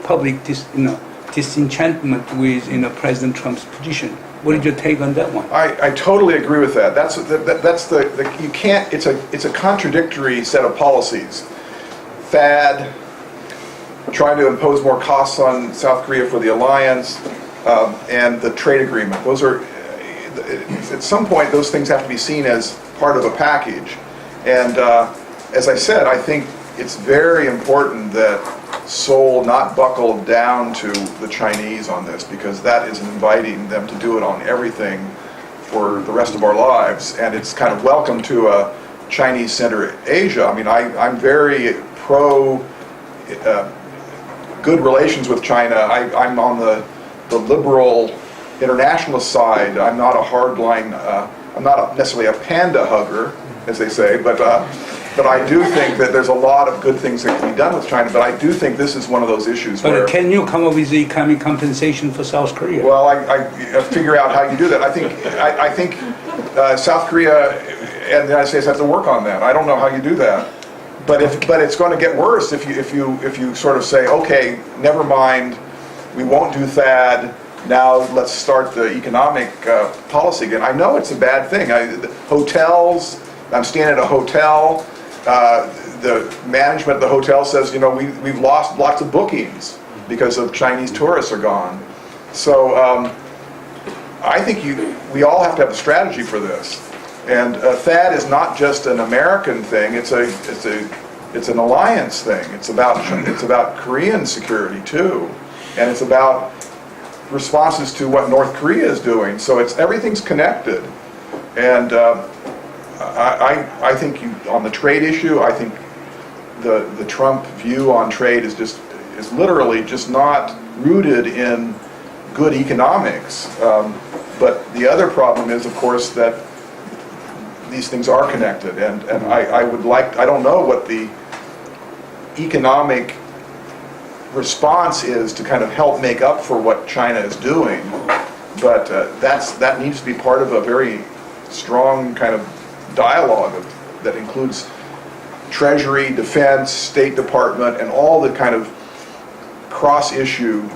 public disenchantment with, President Trump's position. What is your take on that one? I totally agree with that. You can't. It's a contradictory set of policies. THAAD, trying to impose more costs on South Korea for the alliance, and the trade agreement. Those are, at some point, those things have to be seen as part of a package. And as I said, I think it's very important that Seoul not buckle down to the Chinese on this, because that is inviting them to do it on everything for the rest of our lives. And it's kind of welcome to a Chinese-centered Asia. I mean, I'm very pro good relations with China. I'm on the liberal internationalist side. I'm not a hardline, I'm not necessarily a panda hugger, as they say, but I do think that there's a lot of good things that can be done with China, but I do think this is one of those issues where... But can you come up with the economic compensation for South Korea? Well, I figure out how you do that. I think South Korea and the United States have to work on that. I don't know how you do that. But it's going to get worse if you sort of say, okay, never mind, we won't do THAAD, now let's start the economic policy again. I know it's a bad thing. Hotels, I'm staying at a hotel, the management of the hotel says, we've lost lots of bookings because of Chinese tourists are gone. So I think we all have to have a strategy for this. And THAAD is not just an American thing; it's an alliance thing. It's about Korean security too, and it's about responses to what North Korea is doing. So everything's connected. And I think on the trade issue, I think the Trump view on trade is literally just not rooted in good economics. But the other problem is, of course, that these things are connected, and I don't know what the economic response is to kind of help make up for what China is doing, but that needs to be part of a very strong kind of dialogue that includes Treasury, Defense, State Department, and all the kind of cross-issue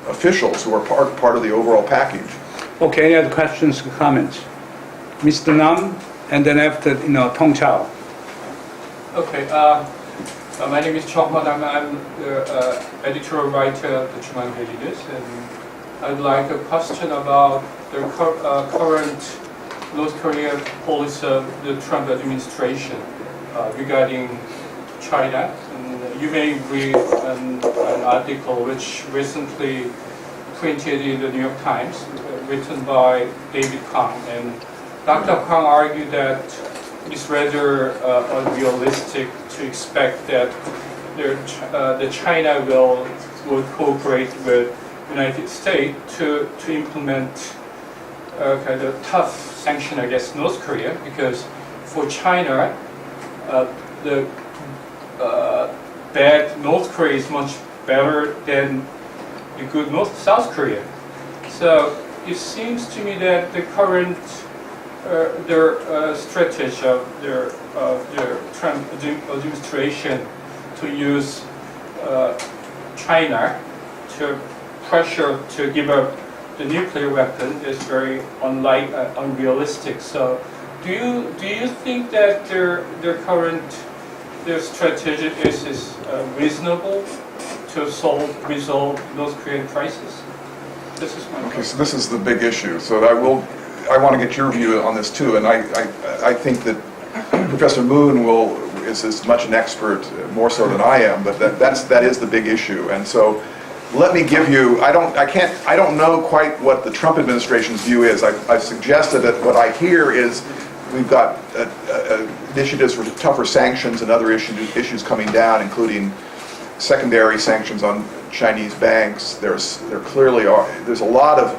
officials who are part of the overall package. Okay, any other questions or comments? Mr. Nam, and then after, Tong Chao. Okay, my name is Chok Madam. I'm the editorial writer of the Chuman Pages, and I'd like a question about the current North Korea policy of the Trump administration regarding China. And you may read an article which recently printed in the New York Times, written by David Kang, and Dr. Kang argued that it's rather unrealistic to expect that China will cooperate with the United States to implement kind of tough sanction against North Korea, because for China, the bad North Korea is much better than the good South Korea. So it seems to me that the current their strategy of their Trump administration to use China to pressure to give up the nuclear weapon is very unrealistic. So, do you think that their strategy is reasonable to resolve North Korean crisis? This is my Okay, question. so this is the big issue. So I want to get your view on this too, and I think that Professor Moon is as much an expert, more so than I am, but that is the big issue. And so let me give you, I don't know quite what the Trump administration's view is. I've suggested that what I hear is we've got initiatives for tougher sanctions and other issues coming down, including secondary sanctions on Chinese banks. There's a lot of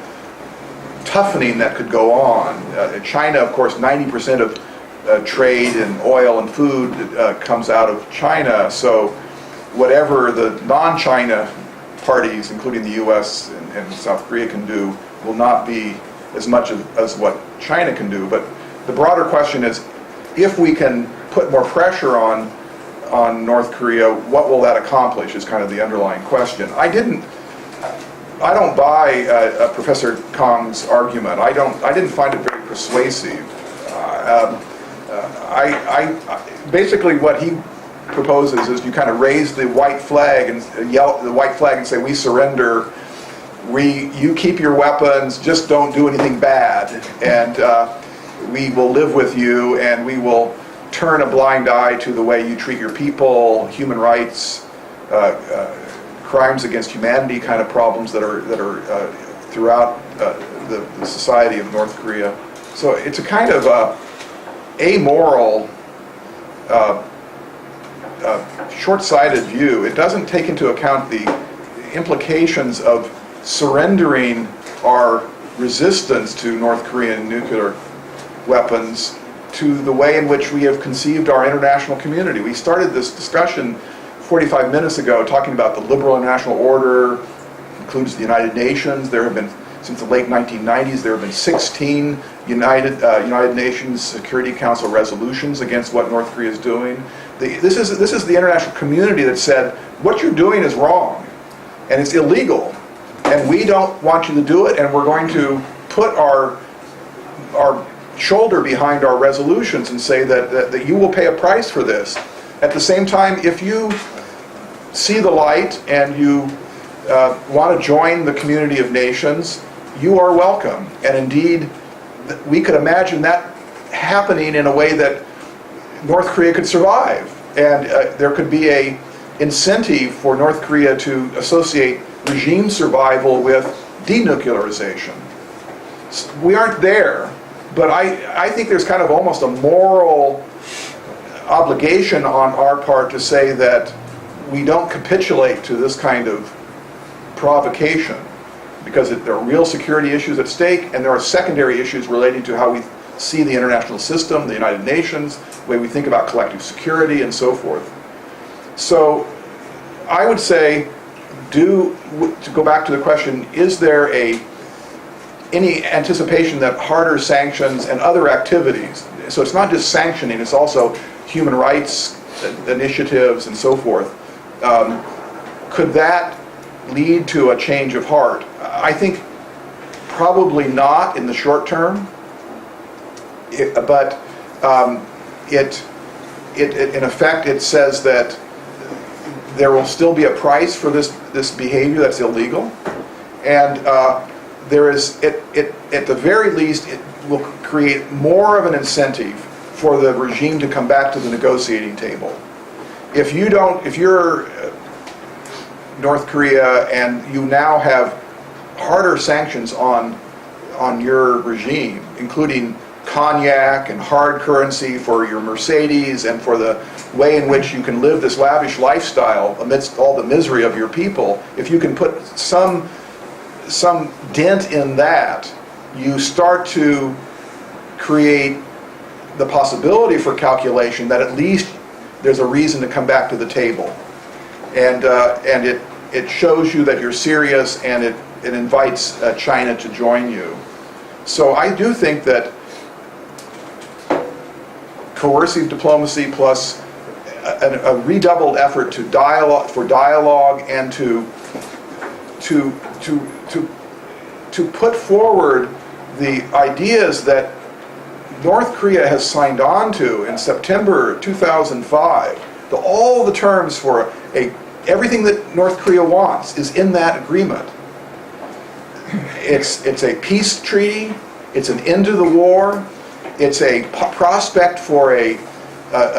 toughening that could go on. China, of course, 90% of trade in oil and food comes out of China. So whatever the non-China parties, including the U.S. and South Korea, can do will not be as much as what China can do. But the broader question is, if we can put more pressure on North Korea, what will that accomplish is kind of the underlying question. I don't buy Professor Kong's argument. I didn't find it very persuasive. Basically what he proposes is you kind of raise the white flag and yell the white flag and say, we surrender, you keep your weapons, just don't do anything bad, and we will live with you, and we will turn a blind eye to the way you treat your people, human rights, crimes against humanity kind of problems that are throughout the society of North Korea. So it's a kind of amoral, short-sighted view. It doesn't take into account the implications of surrendering our resistance to North Korean nuclear weapons to the way in which we have conceived our international community. We started this discussion 45 minutes ago talking about the liberal international order, includes the United Nations. There have been, since the late 1990s, there have been 16 United Nations Security Council resolutions against what North Korea is doing. This is the international community that said, what you're doing is wrong, and it's illegal, and we don't want you to do it, and we're going to put our shoulder behind our resolutions and say that you will pay a price for this. At the same time, if you see the light and you want to join the community of nations, you are welcome. And indeed, we could imagine that happening in a way that North Korea could survive. And there could be an incentive for North Korea to associate regime survival with denuclearization. We aren't there, but I think there's kind of almost a moral obligation on our part to say that we don't capitulate to this kind of provocation, because there are real security issues at stake, and there are secondary issues relating to how we see the international system, the United Nations, the way we think about collective security, and so forth. So I would say, to go back to the question, is there any anticipation that harder sanctions and other activities, so it's not just sanctioning, it's also human rights initiatives and so forth, could that lead to a change of heart? I think probably not in the short term, but in effect it says that there will still be a price for this behavior that's illegal, and there is, at the very least, it will create more of an incentive for the regime to come back to the negotiating table. If you're North Korea and you now have harder sanctions on your regime, including cognac and hard currency for your Mercedes and for the way in which you can live this lavish lifestyle amidst all the misery of your people, if you can put some dent in that, you start to create the possibility for calculation that at least there's a reason to come back to the table, and it shows you that you're serious, and it invites China to join you. So I do think that coercive diplomacy plus a redoubled effort to dialogue and to to put forward the ideas that North Korea has signed on to in September 2005. All the terms for everything that North Korea wants is in that agreement. It's a peace treaty. It's an end to the war. It's a prospect for a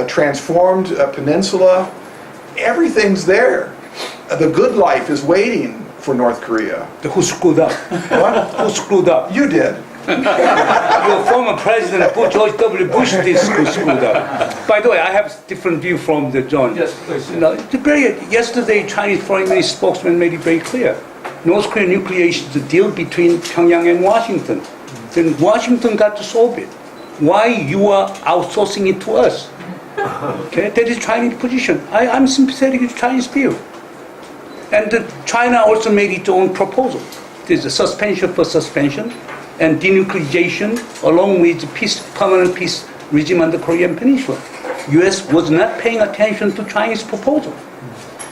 transformed peninsula. Everyth's there. The good life is waiting for North Korea. Who screwed up? What? Who screwed up? You did. Your former president, George W. Bush, did screwed up. By the way, I have a different view from the John. Yes, please. You know, yesterday, Chinese Foreign Ministry spokesman made it very clear. North Korean nuclear is the deal between Pyongyang and Washington. Then Washington got to solve it. Why you are outsourcing it to us? Okay, that is Chinese position. I'm sympathetic to Chinese view. And China also made its own proposal. There's a suspension for suspension and denuclearization along with permanent peace regime on the Korean Peninsula. U.S. was not paying attention to Chinese proposal.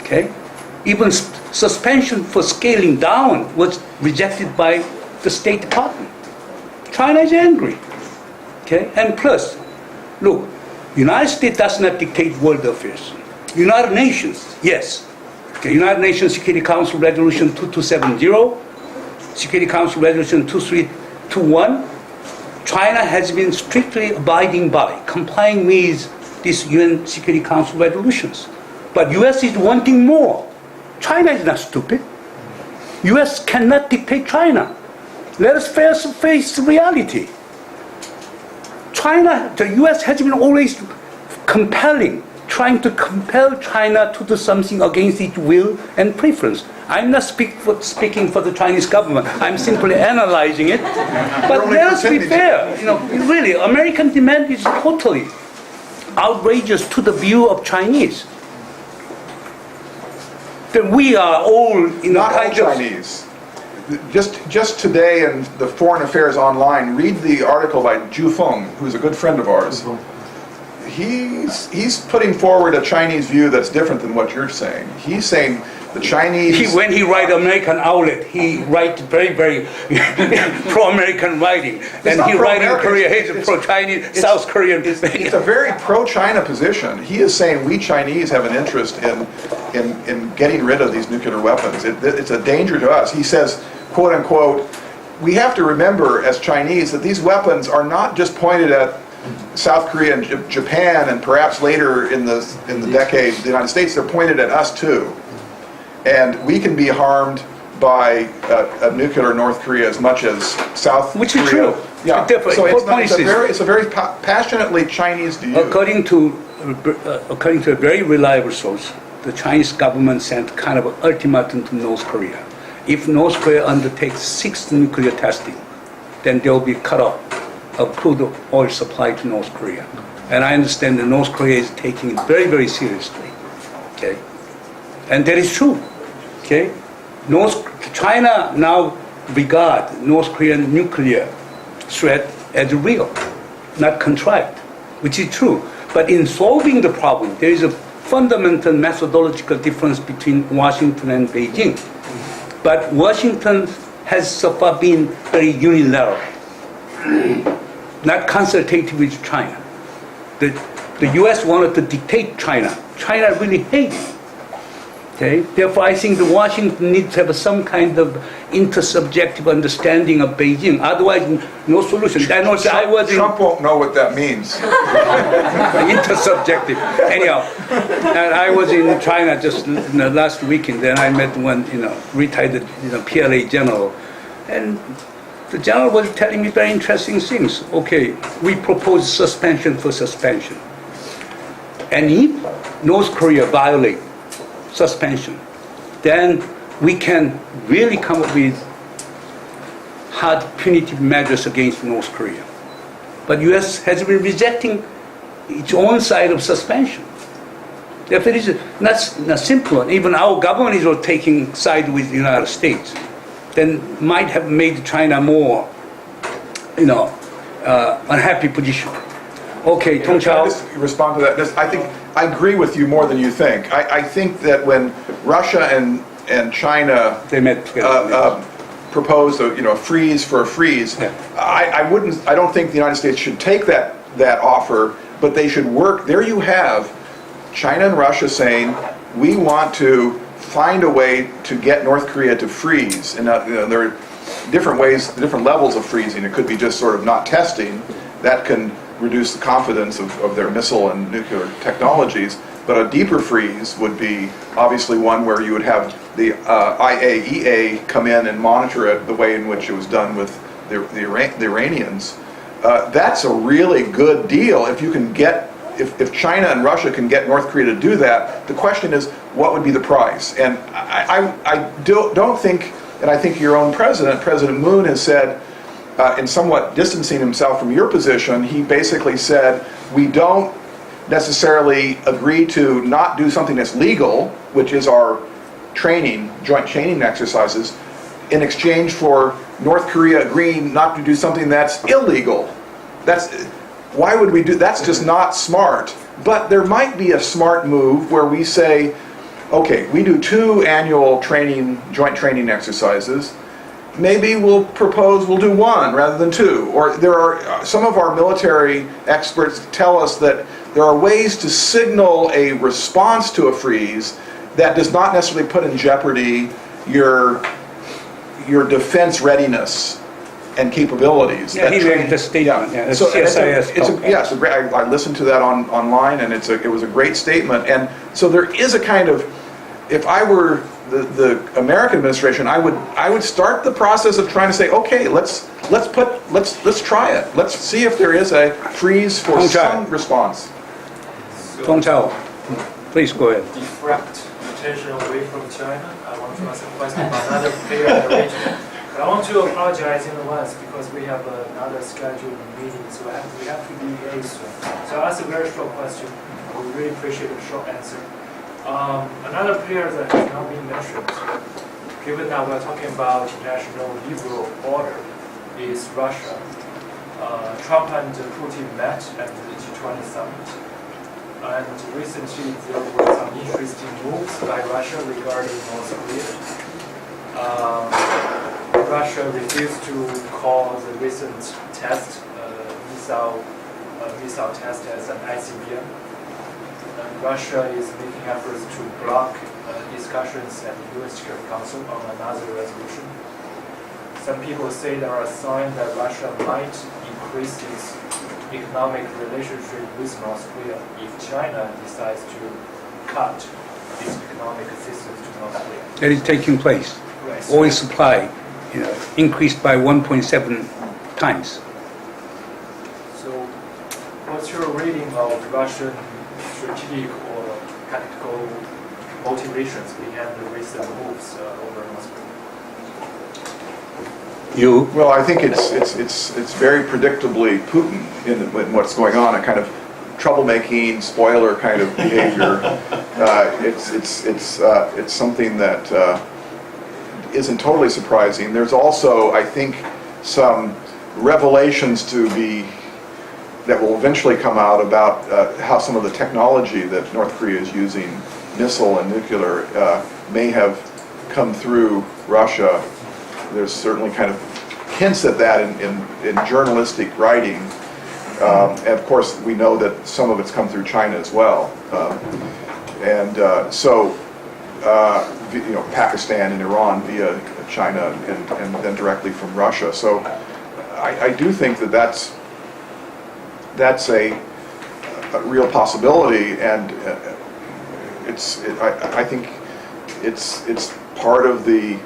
Okay, even suspension for scaling down was rejected by the State Department. China is angry. Okay, and plus, look, United States does not dictate world affairs. United Nations, yes. Okay, United Nations Security Council Resolution 2270, Security Council Resolution 2321, China has been strictly abiding by, complying with these UN Security Council resolutions. But US is wanting more. China is not stupid. US cannot dictate China. Let us face reality. The US has been always trying to compel China to do something against its will and preference. I'm not speaking for the Chinese government. I'm simply analyzing it. But let us be fair. You know, really, American demand is totally outrageous to the view of Chinese. That we are all Not all Chinese. Just today in the Foreign Affairs Online, read the article by Zhu Feng, who's a good friend of ours. He's putting forward a Chinese view that's different than what you're saying. He's saying the Chinese... When he write American outlet, he write very, very pro-American writing. And he write in Korea, he's a pro-Chinese, South Korean. It's a very pro-China position. He is saying we Chinese have an interest in getting rid of these nuclear weapons. It's a danger to us. He says, quote unquote, we have to remember as Chinese that these weapons are not just pointed at South Korea and Japan and perhaps later in the decade the United States. They're pointed at us too. And we can be harmed by a nuclear North Korea as much as South Korea. Which is true. Yeah. So it's a very passionately Chinese view. According to a very reliable source, the Chinese government sent kind of an ultimatum to North Korea. If North Korea undertakes 6th nuclear testing, then there will be cut off of crude oil supply to North Korea. And I understand that North Korea is taking it very, very seriously. Okay, and that is true. Okay, China now regard North Korean nuclear threat as real, not contrived, which is true. But in solving the problem, there is a fundamental methodological difference between Washington and Beijing. But Washington has so far been very unilateral, not consultative with China. The US wanted to dictate China. China really hates it. Okay? Therefore, I think Washington needs to have some kind of intersubjective understanding of Beijing. Otherwise, no solution. Trump won't know what that means. Intersubjective. Anyhow, and I was in China just last weekend. Then I met one, retired, PLA general, and the general was telling me very interesting things. Okay, we propose suspension for suspension, and if North Korea violates suspension, then we can really come up with hard punitive measures against North Korea. But U.S. has been rejecting its own side of suspension. Therefore, it is not simple. Even our government is taking side with the United States. Then might have made China more, unhappy position. Okay, Tong Can I Chao. just respond to that? I think I agree with you more than you think. I think that when Russia and and China They met together. proposed a freeze for a freeze. Yeah. I don't think the United States should take that offer, but they should work. There you have China and Russia saying, we want to find a way to get North Korea to freeze. And there are different ways, different levels of freezing. It could be just sort of not testing. That can reduce the confidence of their missile and nuclear technologies. But a deeper freeze would be obviously one where you would have the IAEA come in and monitor it the way in which it was done with the Iranians. That's a really good deal if you can get, if China and Russia can get North Korea to do that. The question is, what would be the price? And I don't think, and I think your own president, President Moon, has said, in somewhat distancing himself from your position, he basically said, we don't necessarily agree to not do something that's legal, which is our joint training exercises, in exchange for North Korea agreeing not to do something that's illegal. Why would we do? That's just not smart. But there might be a smart move where we say, okay, we do 2 annual joint training exercises. Maybe we'll do 1 rather than 2. Or there are some of our military experts tell us that there are ways to signal a response to a freeze that does not necessarily put in jeopardy your defense readiness and capabilities. Yeah, he made the statement. Yeah, So CSIS. it's great. I listened to that online, and it was a great statement. And so there is a kind of, if I were the American administration, I would start the process of trying to say, okay, let's try it. Let's see if there is a freeze for some response. Tong Chao, please go ahead. Deflect attention away from China. I want to ask a question about another player in the region. But I want to apologize in advance because we have another scheduled meeting, so we have to be soon. So I'll ask a very short question. I would really appreciate a short answer. Another player that has not been mentioned, given that we're talking about international liberal order, is Russia. Trump and Putin met at the G20 summit. And recently there were some interesting moves by Russia regarding North Korea. Russia refused to call the recent missile test as an ICBM. And Russia is making efforts to block discussions at the U.S. Security Council on another resolution. Some people say there are signs that Russia might increase its economic relationship with North Korea if China decides to cut its economic assistance to North Korea. That is taking place. Right. Oil supply, increased by 1.7 times. So, what's your reading of Russian strategic or tactical motivations behind the recent moves over North Korea? Well, I think it's very predictably Putin in what's going on, a kind of troublemaking, spoiler kind of behavior. It's something that isn't totally surprising. There's also, I think, some revelations that will eventually come out about how some of the technology that North Korea is using, missile and nuclear, may have come through Russia. There's certainly kind of hints at that in journalistic writing. And of course, we know that some of it's come through China as well. Pakistan and Iran via China and then directly from Russia. So I do think that's a real possibility, and I think it's part of the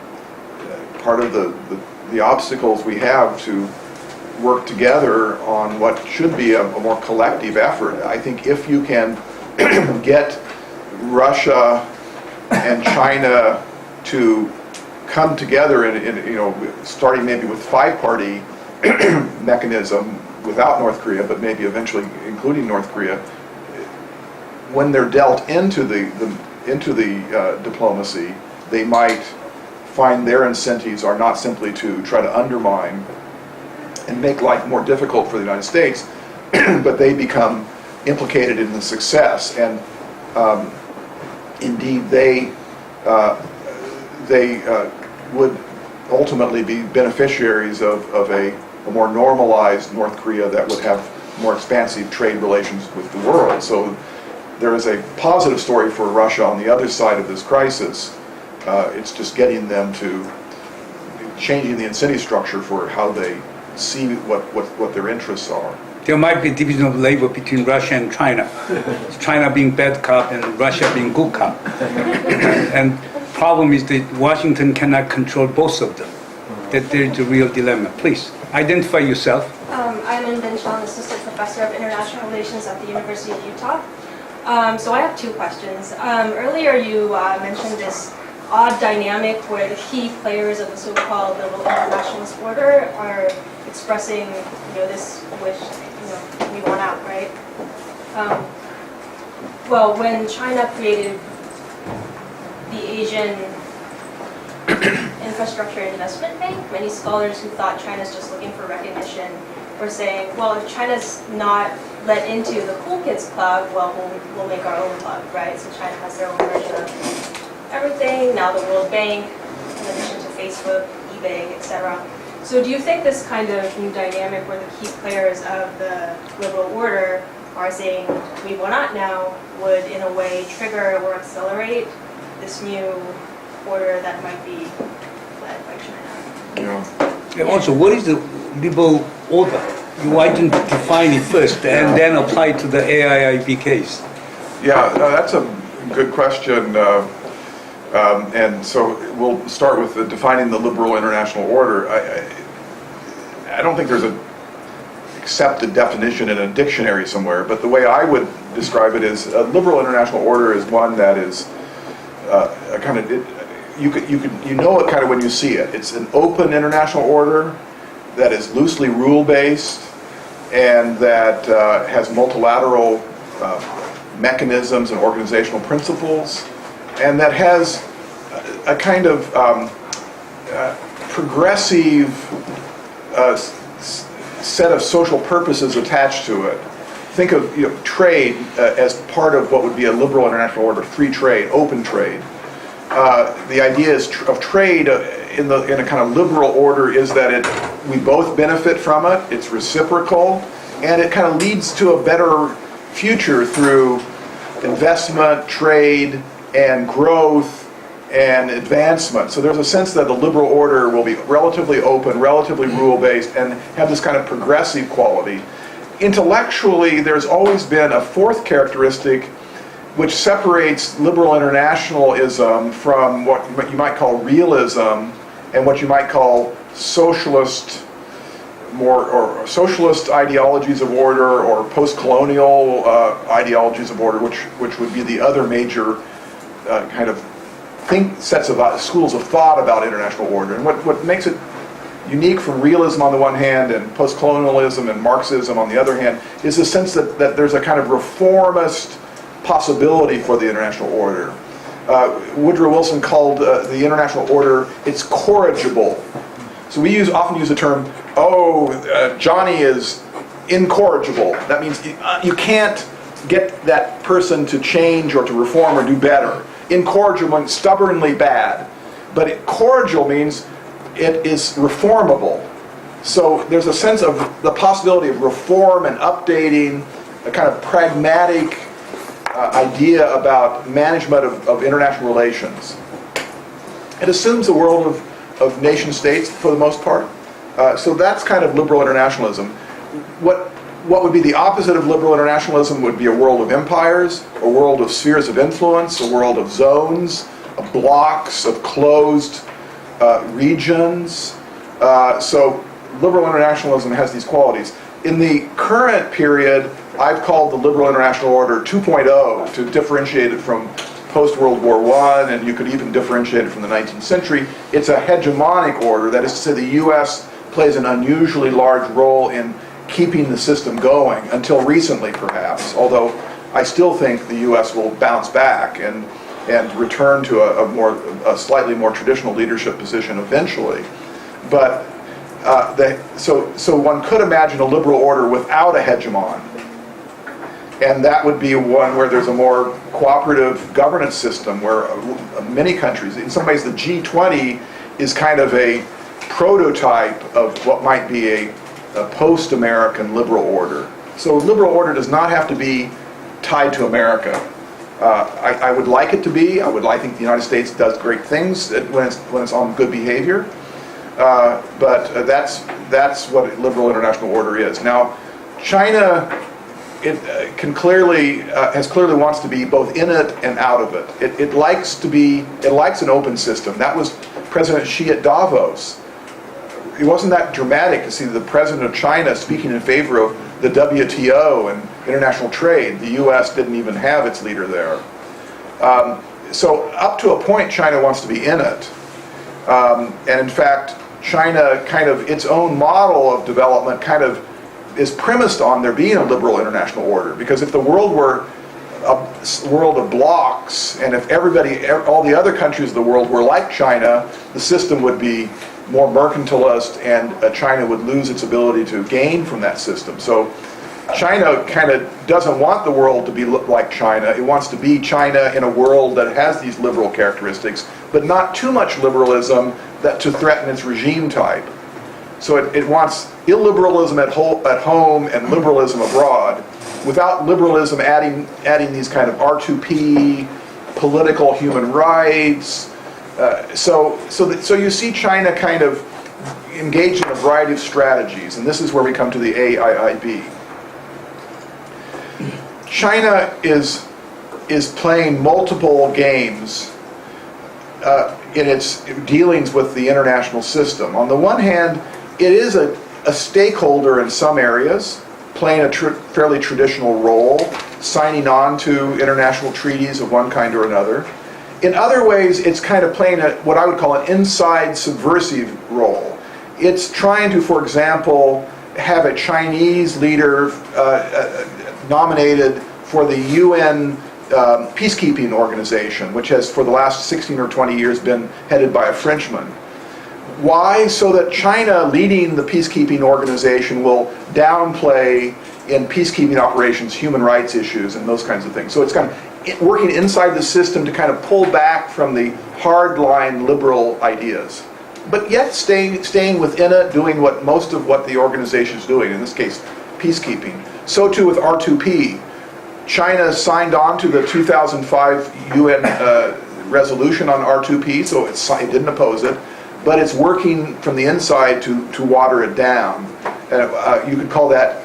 obstacles we have to work together on what should be a more collective effort. I think if you can get Russia and China to come together in starting maybe with 5-party mechanism without North Korea, but maybe eventually including North Korea, when they're dealt into the diplomacy, they might find their incentives are not simply to try to undermine and make life more difficult for the United States, but they become implicated in the success. And indeed, they would ultimately be beneficiaries of a more normalized North Korea that would have more expansive trade relations with the world. So there is a positive story for Russia on the other side of this crisis. It's just getting them to changing the incentive structure for how they see what their interests are. There might be division of labor between Russia and China. China being bad cop and Russia being good cop. And problem is that Washington cannot control both of them. That there is a real dilemma. Please, identify yourself. I'm An Ben Chong, Assistant Professor of International Relations at the University of Utah. So I have two questions. Earlier you mentioned this odd dynamic where the key players of the so-called liberal internationalist order are expressing, this wish, we want out, right? Well, when China created the Asian Infrastructure Investment Bank, many scholars who thought China's just looking for recognition were saying, well, if China's not let into the cool kids club, well, we'll make our own club, right? So China has their own version of everything. Now the World Bank, in addition to Facebook, eBay, etc. So do you think this kind of new dynamic where the key players of the liberal order are saying, we will not now, would in a way trigger or accelerate this new order that might be led by China? Yeah. And also, what is the liberal order? You want to define it first and then apply it to the AIIB case. Yeah, that's a good question. And so we'll start with defining the liberal international order. I don't think there's an accepted definition in a dictionary somewhere, but the way I would describe it is a liberal international order is one that is a kind of, you know it kind of when you see it. It's an open international order that is loosely rule-based and that has multilateral mechanisms and organizational principles, and that has a kind of progressive set of social purposes attached to it. Think of trade as part of what would be a liberal international order, free trade, open trade. The idea of trade in a kind of liberal order is that we both benefit from it, it's reciprocal, and it kind of leads to a better future through investment, trade, and growth and advancement. So there's a sense that the liberal order will be relatively open, relatively rule-based, and have this kind of progressive quality. Intellectually, there's always been a fourth characteristic which separates liberal internationalism from what you might call realism and what you might call socialist socialist ideologies of order or post-colonial ideologies of order, which would be the other major kind of sets of schools of thought about international order. And what makes it unique from realism on the one hand and post-colonialism and Marxism on the other hand is the sense that there's a kind of reformist possibility for the international order. Woodrow Wilson called the international order, it's corrigible. So we often use the term, Johnny is incorrigible. That means you can't get that person to change or to reform or do better. Incorrigible means stubbornly bad. But cordial means it is reformable. So there's a sense of the possibility of reform and updating, a kind of pragmatic idea about management of international relations. It assumes a world of nation states for the most part. So that's kind of liberal internationalism. What would be the opposite of liberal internationalism would be a world of empires, a world of spheres of influence, a world of zones, of blocks, of closed regions. So liberal internationalism has these qualities. In the current period, I've called the liberal international order 2.0 to differentiate it from post-World War I, and you could even differentiate it from the 19th century. It's a hegemonic order. That is to say, the U.S. plays an unusually large role in keeping the system going, until recently perhaps, although I still think the U.S. will bounce back and return to a slightly more traditional leadership position eventually. But so one could imagine a liberal order without a hegemon. And that would be one where there's a more cooperative governance system where many countries, in some ways the G20 is kind of a prototype of what might be a post-American liberal order. So liberal order does not have to be tied to America. I would like it to be. I think the United States does great things when it's on good behavior. But that's what liberal international order is. Now, China has clearly wants to be both in it and out of it. It likes an open system. That was President Xi at Davos. It wasn't that dramatic to see the president of China speaking in favor of the WTO and international trade. The U.S. didn't even have its leader there. So up to a point, China wants to be in it. And in fact, China its own model of development is premised on there being a liberal international order. Because if the world were a world of blocks, and if all the other countries of the world were like China, the system would be more mercantilist, and China would lose its ability to gain from that system. So China doesn't want the world to be like China. It wants to be China in a world that has these liberal characteristics, but not too much liberalism to threaten its regime type. So it wants illiberalism at home and liberalism abroad, without liberalism adding these kind of R2P, political human rights. So you see China kind of engaged in a variety of strategies, and this is where we come to the AIIB. China is playing multiple games in its dealings with the international system. On the one hand, it is a stakeholder in some areas, playing a fairly traditional role, signing on to international treaties of one kind or another. In other ways, it's kind of playing what I would call an inside subversive role. It's trying to, for example, have a Chinese leader nominated for the UN peacekeeping organization, which has for the last 16 or 20 years been headed by a Frenchman. Why? So that China leading the peacekeeping organization will downplay in peacekeeping operations human rights issues and those kinds of things. So it's kind of working inside the system to kind of pull back from the hardline liberal ideas, but yet staying within it, doing most of what the organization is doing, in this case, peacekeeping. So too with R2P. China signed on to the 2005 UN resolution on R2P, so it didn't oppose it, but it's working from the inside to water it down. You could call that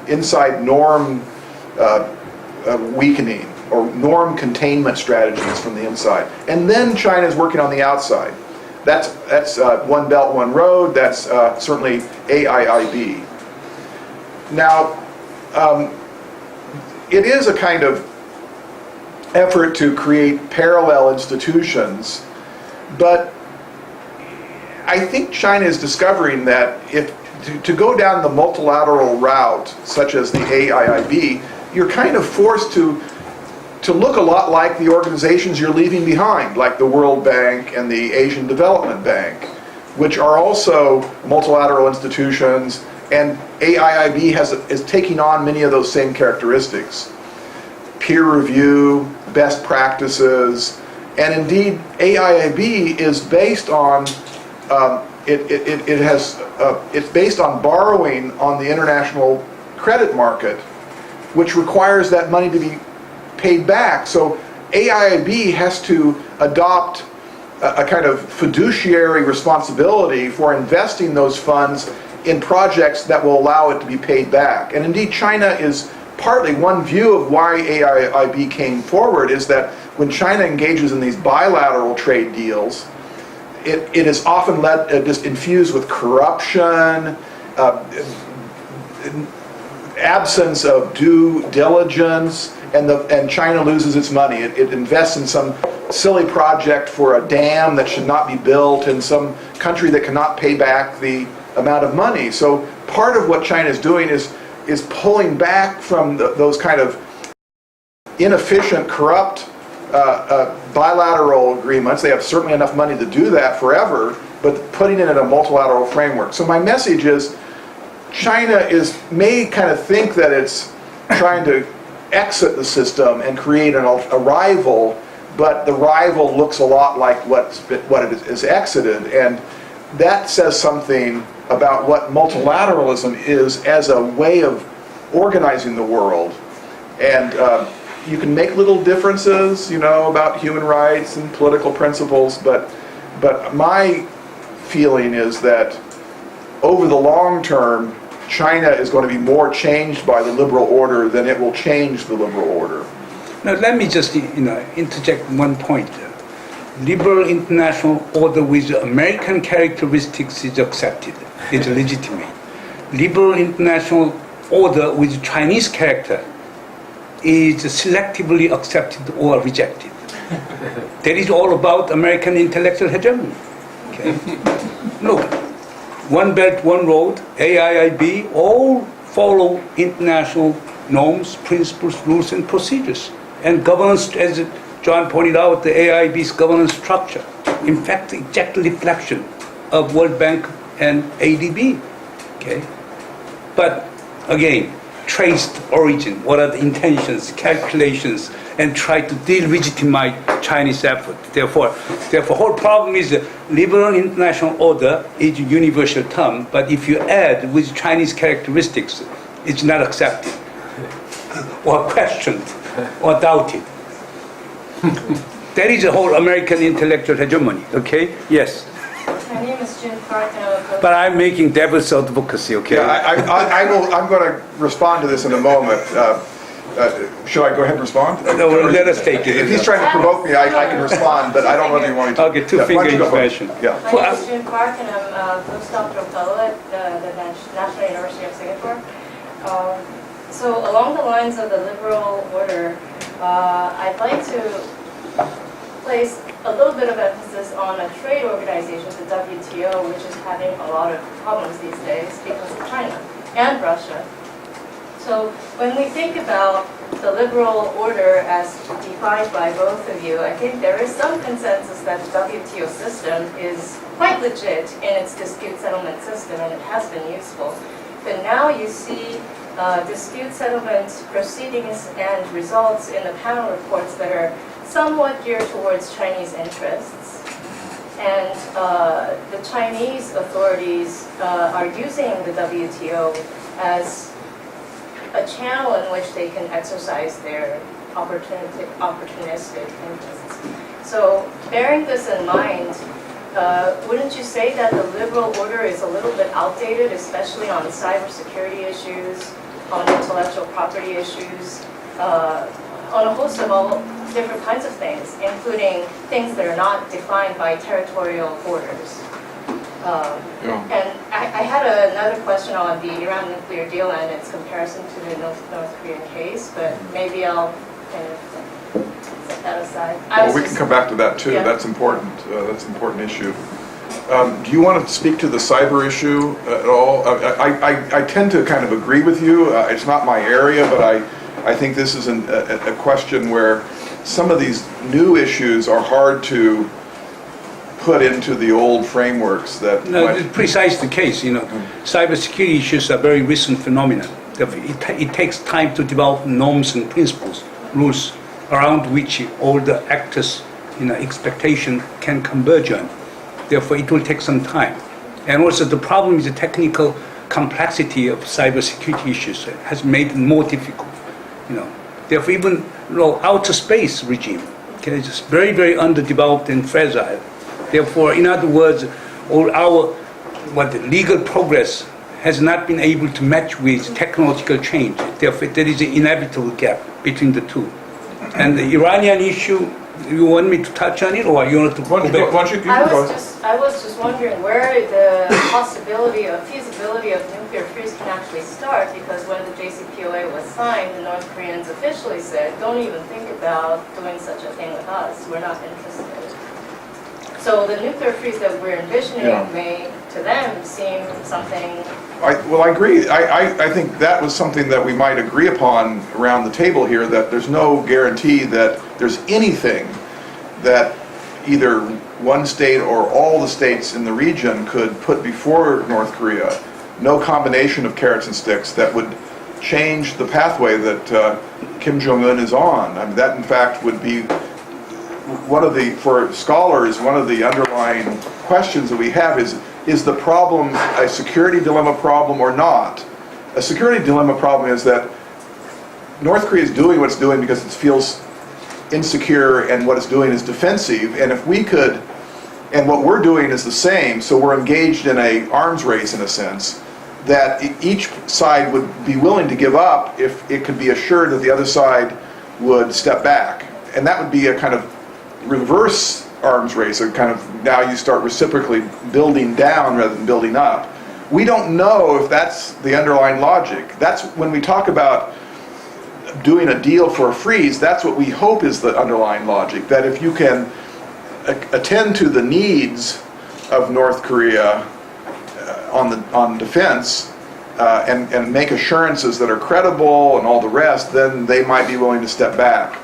inside norm weakening, or norm containment strategies from the inside. And then China's working on the outside. That's One Belt, One Road. That's certainly AIIB. Now, it is a kind of effort to create parallel institutions, but I think China is discovering that to go down the multilateral route, such as the AIIB, you're kind of forced to look a lot like the organizations you're leaving behind, like the World Bank and the Asian Development Bank, which are also multilateral institutions, and AIIB is taking on many of those same characteristics. Peer review, best practices, and indeed AIIB is based on it's based on borrowing on the international credit market, which requires that money to be paid back. So AIIB has to adopt a kind of fiduciary responsibility for investing those funds in projects that will allow it to be paid back. And indeed, China is partly one view of why AIIB came forward is that when China engages in these bilateral trade deals, it is often just infused with corruption, absence of due diligence, and China loses its money. It invests in some silly project for a dam that should not be built in some country that cannot pay back the amount of money. So part of what China is doing is pulling back from those kind of inefficient, corrupt bilateral agreements. They have certainly enough money to do that forever, but putting it in a multilateral framework. So my message is, China may kind of think that it's trying to exit the system and create a rival, but the rival looks a lot like what it is exited, and that says something about what multilateralism is as a way of organizing the world. And you can make little differences, about human rights and political principles, but my feeling is that over the long term, China is going to be more changed by the liberal order than it will change the liberal order. Now, let me just interject one point. Liberal international order with American characteristics is accepted, is legitimate. Liberal international order with Chinese character is selectively accepted or rejected. That is all about American intellectual hegemony. Okay? Look, One Belt, One Road, AIIB, all follow international norms, principles, rules, and procedures. And governance, as John pointed out, the AIIB's governance structure, in fact, exact reflection of World Bank and ADB. Okay? But again, traced origin, what are the intentions, calculations, and try to delegitimize Chinese effort. Therefore, whole problem is liberal international order is a universal term, but if you add with Chinese characteristics, it's not accepted, or questioned, or doubted. That is the whole American intellectual hegemony, okay? Yes. My name is June Park, and I'm But I'm making devil's advocacy, okay? Yeah, I'm going to respond to this in a moment. Should I go ahead and respond? No, let us take it. If he's trying to provoke me, I can respond, but I don't know if you want me to. Okay, two-finger invasion. Yeah. My name is June Park, and I'm a postdoctoral fellow at the National University of Singapore. So along the lines of the liberal order, I'd like to place a little bit of emphasis on a trade organization, the WTO, which is having a lot of problems these days because of China and Russia. So when we think about the liberal order as defined by both of you, I think there is some consensus that the WTO system is quite legit in its dispute settlement system, and it has been useful. But now you see dispute settlement proceedings and results in the panel reports that are somewhat geared towards Chinese interests. And the Chinese authorities are using the WTO as a channel in which they can exercise their opportunistic interests. So bearing this in mind, wouldn't you say that the liberal order is a little bit outdated, especially on cybersecurity issues, on intellectual property issues, on a host of all different kinds of things, including things that are not defined by territorial borders? And I had another question on the Iran nuclear deal and its comparison to the North Korean case, but maybe I'll kind of set that aside. Well, we can come back to that too. Yeah. That's important. That's an important issue. Do you want to speak to the cyber issue at all? I tend to kind of agree with you. It's not my area, but I think this is a question where some of these new issues are hard to put into the old frameworks that... No, it's precisely the case. Cybersecurity issues are very recent phenomena. It takes time to develop norms and principles, rules around which all the actors' expectation can converge on. Therefore, it will take some time. And also, the problem is the technical complexity of cybersecurity issues has made it more difficult. Therefore, even outer space regime is very, very underdeveloped and fragile. Therefore, in other words, all our legal progress has not been able to match with technological change. Therefore, there is an inevitable gap between the two. And the Iranian issue, you want me to touch on it, or you want to go back? I was just wondering where the feasibility of nuclear freeze can actually start, because when the JCPOA was signed, the North Koreans officially said, don't even think about doing such a thing with us, we're not interested. So the nuclear freeze that we're envisioning may, to them, seem something... I agree. I think that was something that we might agree upon around the table here, that there's no guarantee that there's anything that either one state or all the states in the region could put before North Korea. No combination of carrots and sticks that would change the pathway that Kim Jong-un is on. I mean, that in fact would be for scholars, one of the underlying questions that we have is the problem a security dilemma problem or not? A security dilemma problem is that North Korea is doing what it's doing because it feels insecure and what it's doing is defensive, and if we could, and what we're doing is the same, so we're engaged in a arms race in a sense, that each side would be willing to give up if it could be assured that the other side would step back. And that would be a kind of reverse arms race, a kind of now you start reciprocally building down rather than building up. We don't know if that's the underlying logic. That's when we talk about doing a deal for a freeze, that's what we hope is the underlying logic, that if you can attend to the needs of North Korea on defense and make assurances that are credible and all the rest, then they might be willing to step back.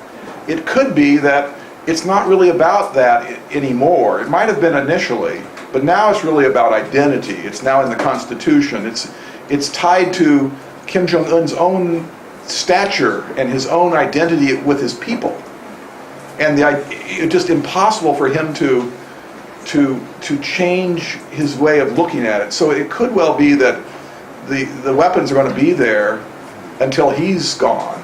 It could be that it's not really about that anymore. It might have been initially, but now it's really about identity. It's now in the Constitution. It's tied to Kim Jong-un's own stature and his own identity with his people. And it's just impossible for him to change his way of looking at it. So it could well be that the weapons are going to be there until he's gone.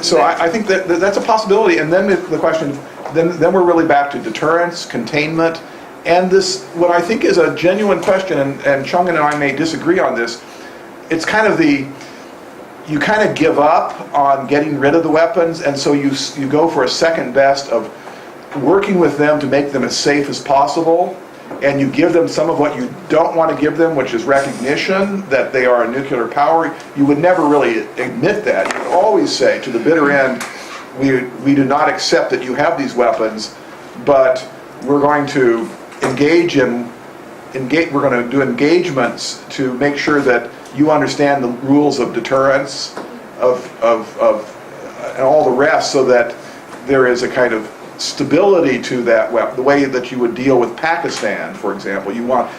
So I think that's a possibility. And then the question, then we're really back to deterrence, containment, and this, what I think is a genuine question, and Chung and I may disagree on this, it's kind of you kind of give up on getting rid of the weapons, and so you go for a second best of working with them to make them as safe as possible, and you give them some of what you don't want to give them, which is recognition that they are a nuclear power. You would never really admit that. You would always say to the bitter end, we do not accept that you have these weapons, but we're going to we're going to do engagements to make sure that you understand the rules of deterrence, and all the rest, so that there is a kind of stability to that weapon, the way that you would deal with Pakistan, for example. You want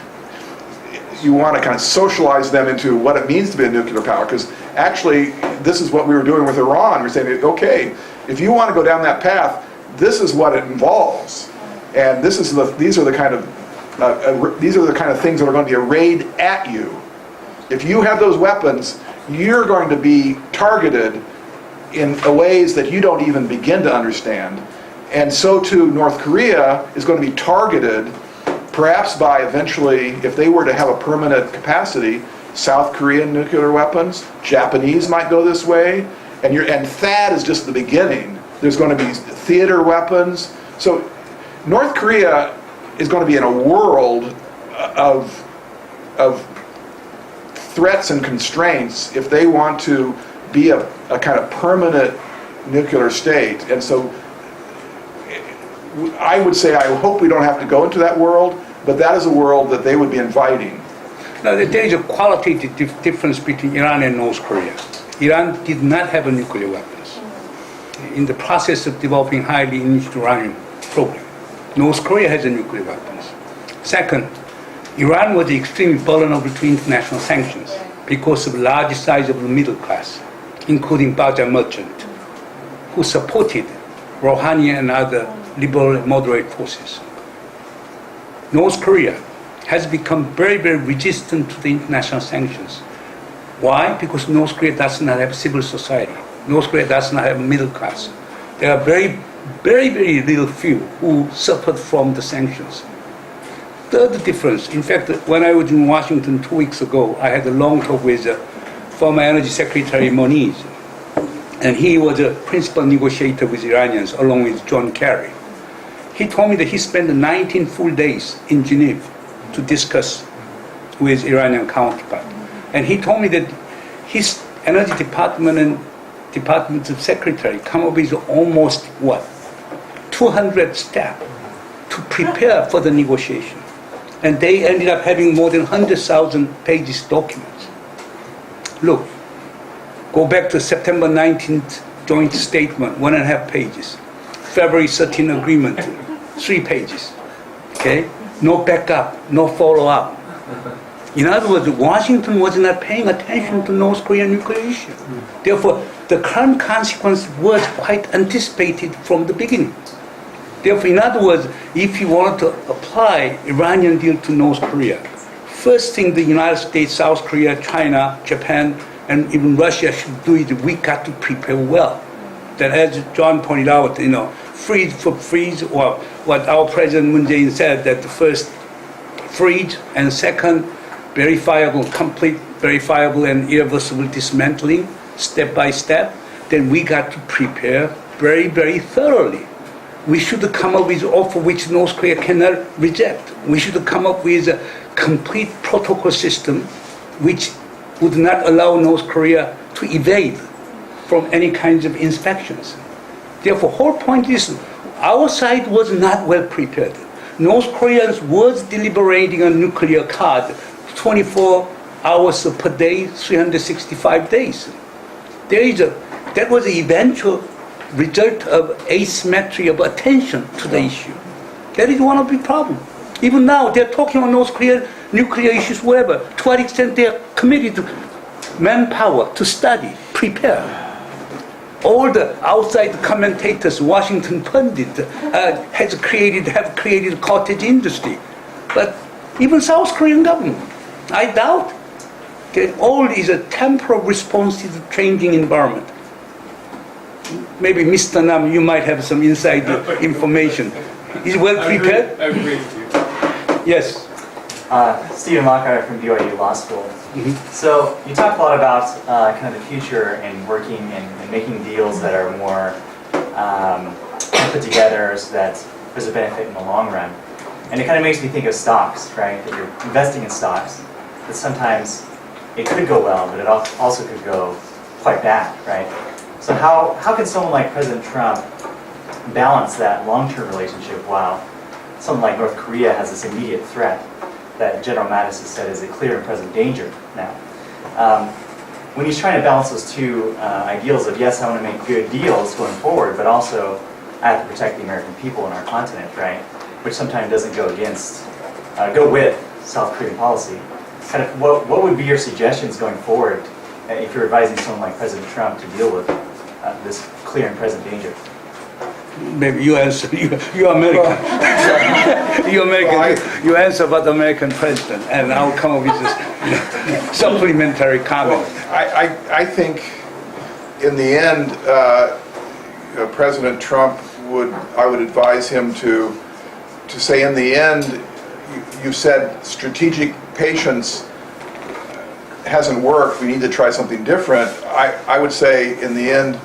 to kind of socialize them into what it means to be a nuclear power, because actually this is what we were doing with Iran. We're saying, okay, if you want to go down that path, this is what it involves, and these are the kind of things that are going to be arrayed at you. If you have those weapons, you're going to be targeted in ways that you don't even begin to understand. And so too, North Korea is going to be targeted, perhaps by eventually, if they were to have a permanent capacity, South Korean nuclear weapons. Japanese might go this way, and THAAD is just the beginning. There's going to be theater weapons. So North Korea is going to be in a world of threats and constraints if they want to be a kind of permanent nuclear state. And so I would say I hope we don't have to go into that world, but that is a world that they would be inviting. Now, there is a qualitative difference between Iran and North Korea. Iran did not have nuclear weapons. In the process of developing highly enriched uranium program, North Korea has nuclear weapons. Second, Iran was extremely vulnerable to international sanctions because of the large size of the middle class, including Bazaar merchant, who supported Rouhani and other liberal and moderate forces. North Korea has become very, very resistant to the international sanctions. Why? Because North Korea does not have civil society. North Korea does not have a middle class. There are very, very, very little few who suffered from the sanctions. Third difference, in fact, when I was in Washington 2 weeks ago, I had a long talk with former Energy Secretary Moniz, and he was a principal negotiator with Iranians along with John Kerry. He told me that he spent 19 full days in Geneva to discuss with Iranian counterpart. And he told me that his Energy Department and Department of Secretary come up with almost, 200 staff to prepare for the negotiation. And they ended up having more than 100,000 pages documents. Look, go back to September 19th joint statement, 1.5 pages. February 13th agreement, 3 pages. Okay? No backup, no follow-up. In other words, Washington was not paying attention to North Korean nuclear issue. Therefore, the current consequence was quite anticipated from the beginning. Therefore, in other words, if you wanted to apply Iranian deal to North Korea, first thing the United States, South Korea, China, Japan, and even Russia should do is we got to prepare well. That, as John pointed out, freeze for freeze, or what our President Moon Jae-in said, that the first freeze and second verifiable, complete verifiable and irreversible dismantling, step by step, then we got to prepare very, very thoroughly. We should come up with an offer which North Korea cannot reject. We should come up with a complete protocol system which would not allow North Korea to evade from any kinds of inspections. Therefore, whole point is our side was not well prepared. North Koreans was deliberating on nuclear card 24 hours per day, 365 days. That was the eventual result of asymmetry of attention to the issue. That is one of the problems. Even now, they're talking on North Korea nuclear issues, whatever. To what extent they are committed to manpower to study, prepare. All the outside commentators, Washington pundit, have created cottage industry. But even South Korean government, I doubt that all is a temporal response to the changing environment. Maybe Mr. Nam, you might have some inside information. Is well prepared? I agree with you. Yes. Stephen Lockhart from BYU Law School. So you talk a lot about kind of the future and working and making deals that are more put together so that there's a benefit in the long run. And it kind of makes me think of stocks, right? That you're investing in stocks, that sometimes it could go well, but it also could go quite bad, right? So how can someone like President Trump balance that long-term relationship while someone like North Korea has this immediate threat that General Mattis has said is a clear and present danger now? When he's trying to balance those two ideals of, yes, I want to make good deals going forward, but also I have to protect the American people and our continent, right? Which sometimes doesn't go with South Korean policy. Kind of what would be your suggestions going forward if you're advising someone like President Trump to deal with this clear and present danger? Maybe you answer. You're American. You're American. You answer about the American president, and I'll come up with this supplementary comment. I think in the end, President Trump I would advise him to say, in the end, you said strategic patience hasn't worked, we need to try something different. I would say, in the end,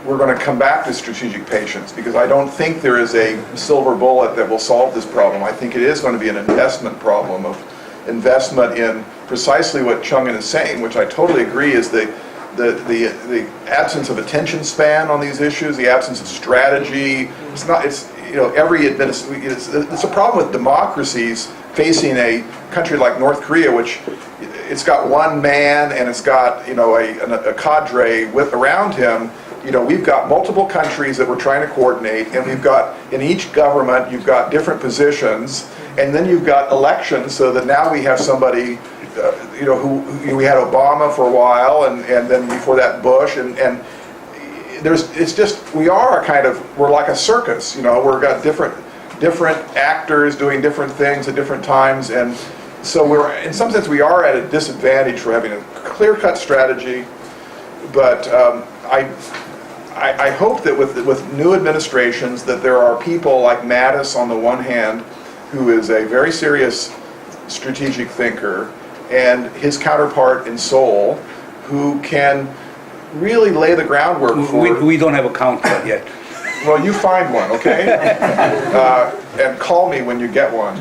we're going to come back to strategic patience, because I don't think there is a silver bullet that will solve this problem. I think it is going to be an investment problem of investment in precisely what Chung-In is saying, which I totally agree is the absence of attention span on these issues, the absence of strategy. It's a problem with democracies facing a country like North Korea, which it's got one man and it's got a cadre around him. We've got multiple countries that we're trying to coordinate, and we've got, in each government, you've got different positions, and then you've got elections, so that now we have somebody, who we had Obama for a while, and then before that Bush, and we're like a circus, we've got different actors doing different things at different times, and so in some sense, we are at a disadvantage for having a clear-cut strategy, but I hope that with new administrations that there are people like Mattis on the one hand, who is a very serious strategic thinker, and his counterpart in Seoul, who can really lay the groundwork for... We don't have a counterpart yet. Well, you find one, okay? And call me when you get one.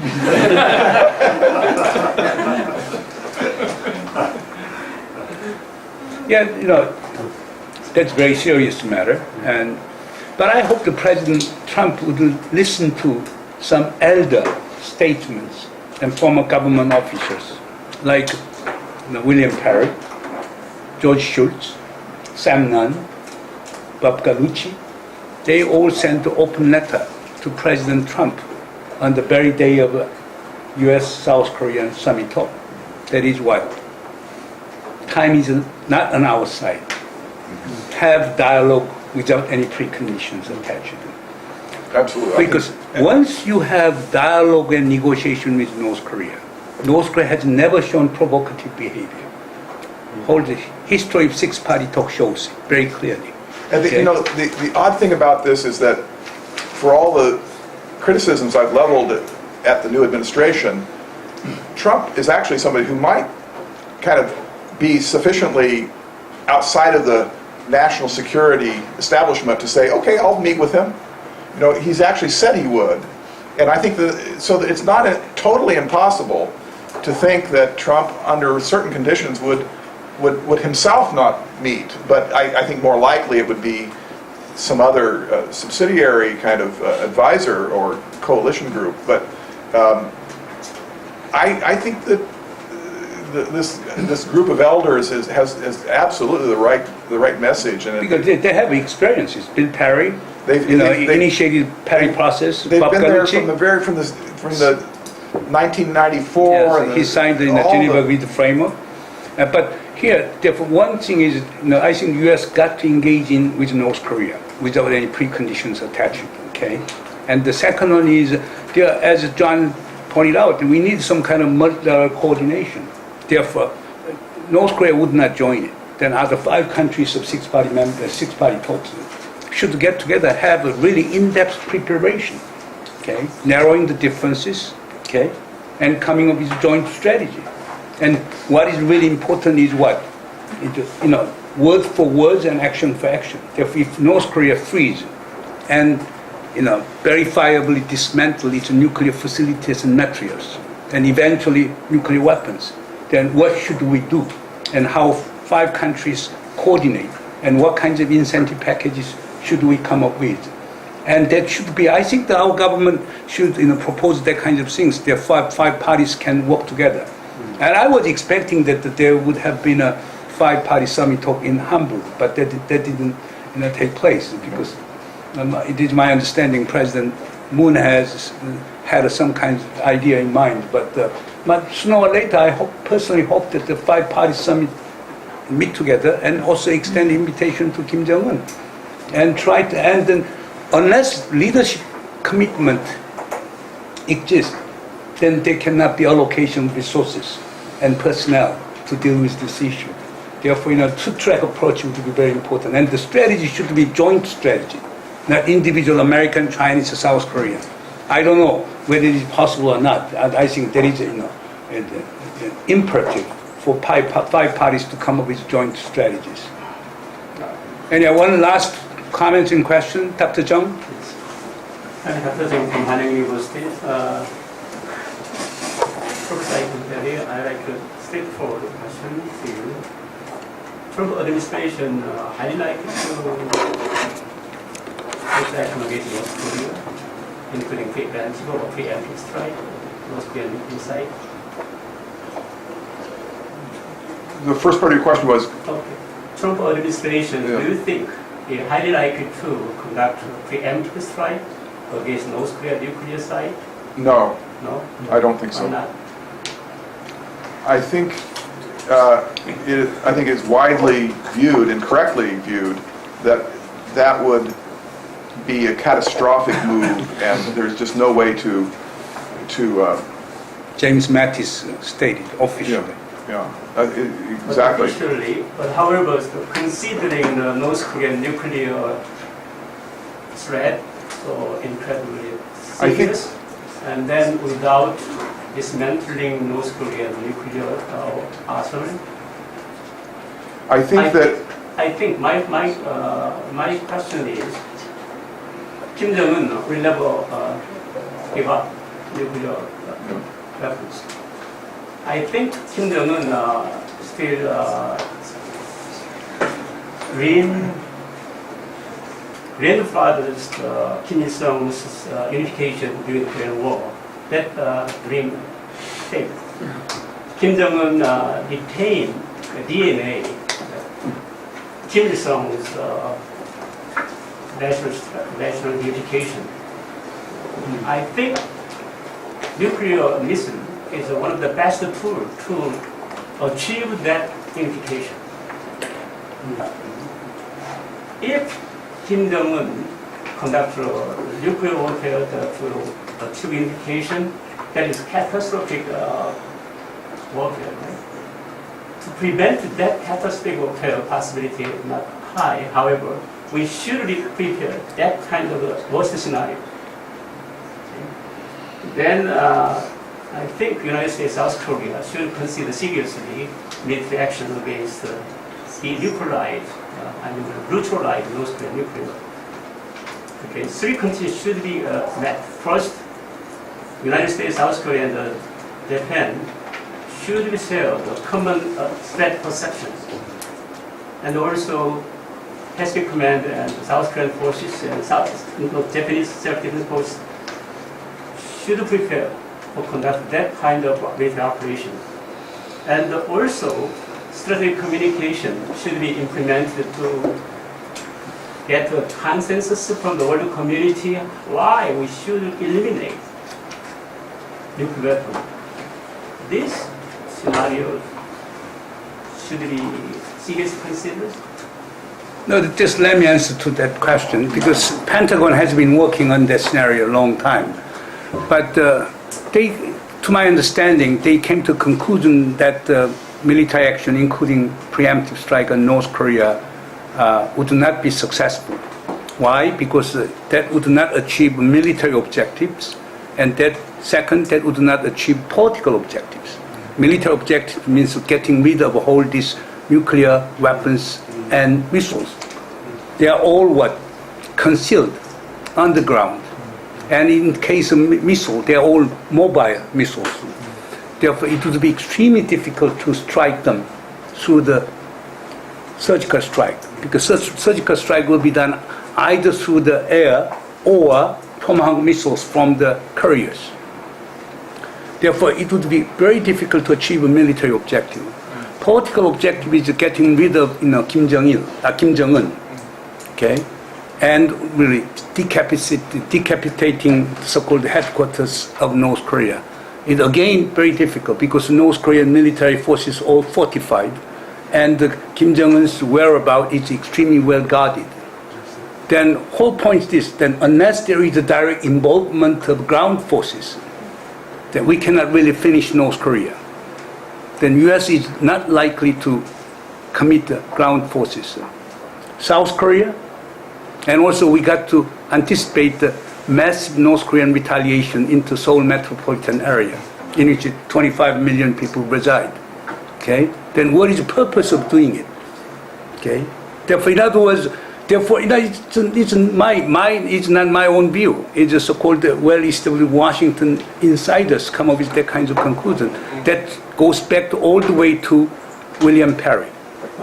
Yeah, that's a very serious matter, but I hope the President Trump would listen to some elder statesmen and former government officials like William Perry, George Shultz, Sam Nunn, Bob Gallucci. They all sent an open letter to President Trump on the very day of U.S.-South Korean summit talk. that is what? Time is not on our side. Have dialogue without any preconditions attached to it. Absolutely. Because once you have dialogue and negotiation with North Korea has never shown provocative behavior. Whole the history of six-party talk shows very clearly. And Okay. the odd thing about this is that for all the criticisms I've leveled at the new administration, Trump is actually somebody who might kind of be sufficiently outside of the national security establishment to say, okay, I'll meet with him. He's actually said he would. And I think that it's not totally impossible to think that Trump, under certain conditions, would himself not meet. But I think more likely it would be some other subsidiary kind of advisor or coalition group. But I think that this group of elders has absolutely the right message. And Because they have experiences. Bill Perry, They've initiated Perry process. They've Bob been there Ganucci. from the 1994. Yes, and he signed in the all Geneva Agreement framework. But here, therefore, one thing is, I think the U.S. got to engage with North Korea without any preconditions attached. Okay, and the second one is, as John pointed out, we need some kind of multilateral coordination. Therefore, North Korea would not join it. Then other 5 countries of six-party talks should get together, have a really in-depth preparation. Okay, narrowing the differences. Okay, and coming up with a joint strategy. And what is really important is what? Word for words and action for action. Therefore, if North Korea frees and, verifiably dismantle its nuclear facilities and materials, and eventually nuclear weapons, then what should we do? And how 5 countries coordinate? And what kinds of incentive packages should we come up with? And that should be, I think that our government should propose that kind of things. There are five parties can work together. And I was expecting that there would have been a 5-party summit talk in Hamburg, but that didn't take place because it is my understanding President Moon has had some kind of idea in mind. But sooner or later, I personally hope that the 5-party summit meet together and also extend invitation to Kim Jong-un and try to end. Unless leadership commitment exists, then there cannot be allocation of resources and personnel to deal with this issue. Therefore, 2-track approach would be very important. And the strategy should be joint strategy, not individual American, Chinese, or South Korean. I don't know whether it is possible or not. I think there is an imperative for 5 parties to come up with joint strategies. Anyway, one last comment and question, Dr. Jung? I'm Dr. Jung from Hanyang University. First, I like a straightforward question to you. Trump administration highly likely to take action against North Korea, including preemptive or preemptive strike, North Korean nuclear site. The first part of your question was, Okay. Trump administration, Yeah. do you think is highly likely to conduct a preemptive strike against North Korea nuclear site? no, No? I don't think Why so. not? I think it's widely viewed and correctly viewed that would be a catastrophic move, and there's just no way to James Mattis stated officially. Exactly. But however, considering the North Korean nuclear threat so incredibly I think- serious, and then without dismantling North Korean nuclear arsenal, I think that I think my question is, Kim Jong-un will never give up nuclear weapons. I think Kim Jong-un still grandfathers Kim Il-sung's unification during the Korean War. That dream failed. Kim Jong-un retained the DNA, Kim Il-sung's national unification. I think nuclear missile is one of the best tools to achieve that unification. If Kim Jong-un conducts nuclear warfare to achieve unification, that is catastrophic warfare, right? To prevent that catastrophic warfare possibility is not high. However, we should be prepared that kind of worst scenario. Then I think United States, South Korea should consider seriously military action against denuclearized, neutralized North Korean nuclear. Okay, three conditions should be met. First, United States, South Korea, and Japan should be share the common threat perceptions, and also Pacific Command and South Korean forces and Japanese self-defense forces should prepare for conduct that kind of military operation. And also, strategic communication should be implemented to get a consensus from the world community why we should eliminate nuclear weapons. This scenario should be seriously considered. No, just let me answer to that question, because Pentagon has been working on that scenario a long time. But they, to my understanding, they came to a conclusion that military action, including preemptive strike on North Korea, would not be successful. Why? Because that would not achieve military objectives, and that second, that would not achieve political objectives. Military objective means getting rid of all these nuclear weapons and missiles. They are all concealed underground. And in case of missile, they are all mobile missiles. Therefore, it would be extremely difficult to strike them through the surgical strike, because surgical strike will be done either through the air or Tomahawk missiles from the carriers. Therefore, it would be very difficult to achieve a military objective. Political objective is getting rid of Kim Jong-un, okay, and really decapitating the so-called headquarters of North Korea. It's again very difficult because North Korean military forces all fortified, and Kim Jong-un's whereabouts is extremely well guarded. Then whole point is this: then unless there is a direct involvement of ground forces, then we cannot really finish North Korea. Then U.S. is not likely to commit the ground forces. South Korea, and also we got to anticipate the massive North Korean retaliation into Seoul metropolitan area, in which 25 million people reside. Okay? Then what is the purpose of doing it? Okay? Therefore, in other words, it's not my own view. It's a so-called well-established Washington insiders come up with that kinds of conclusion. That goes back all the way to William Perry,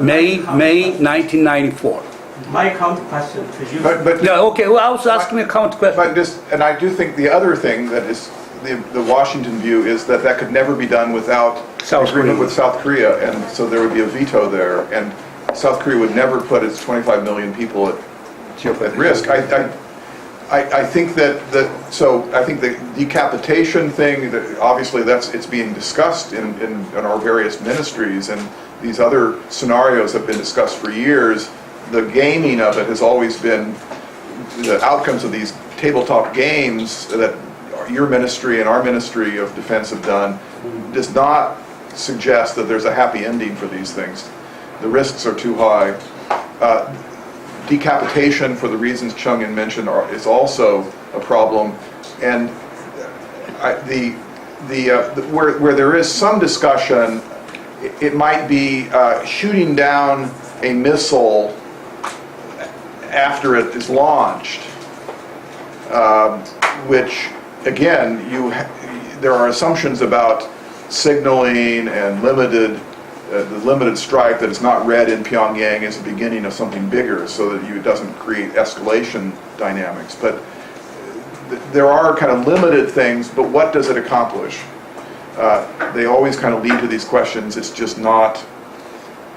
May 1994. My counter question to you. Okay. Well, I was asking a counter question. And I do think the other thing that is the Washington view is that could never be done without agreement with South Korea, and so there would be a veto there, and South Korea would never put its 25 million people at risk. I think I think the decapitation thing, obviously it's being discussed in our various ministries, and these other scenarios have been discussed for years. The gaming of it has always been the outcomes of these tabletop games that your ministry and our Ministry of Defense have done does not suggest that there's a happy ending for these things. The risks are too high. Decapitation, for the reasons Chung-In mentioned, is also a problem. And where there is some discussion, it might be shooting down a missile after it is launched, which again, there are assumptions about signaling and the limited strike that is not read in Pyongyang as the beginning of something bigger, so that it doesn't create escalation dynamics. But there are kind of limited things, but what does it accomplish? They always kind of lead to these questions. It's just not.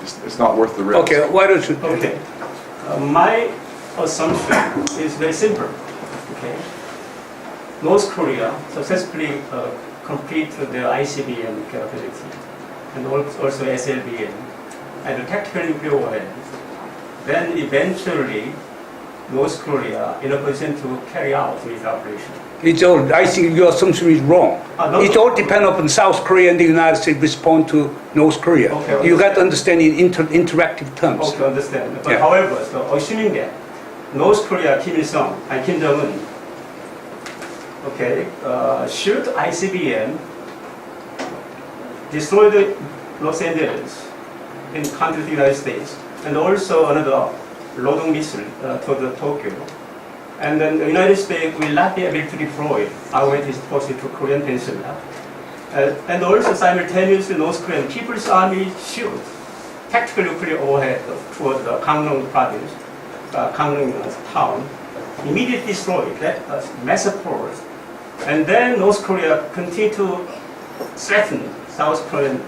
It's not worth the risk. Okay, why don't you? Okay, my assumption is very simple. Okay, North Korea successfully complete their ICBM capability, and also SLBM, and the tactical nuclear warheads, then eventually North Korea in a position to carry out this operation. It's all, I think your assumption is wrong. No. It all depends upon South Korea and the United States respond to North Korea. Okay, You got to understand in interactive terms. Okay, understand. But Yeah. however, so assuming that North Korea, Kim Il-sung and Kim Jong-un, okay, shoot ICBM, destroy the Los Angeles in country of the United States, and also another loading missile to the Tokyo. And then the United States will not be able to deploy our forces to Korean Peninsula. And also simultaneously, North Korean People's Army shoot tactical nuclear warhead toward the Gangneung province, Gangneung town, immediately destroyed that massacre. And then North Korea continue to threaten South Korean.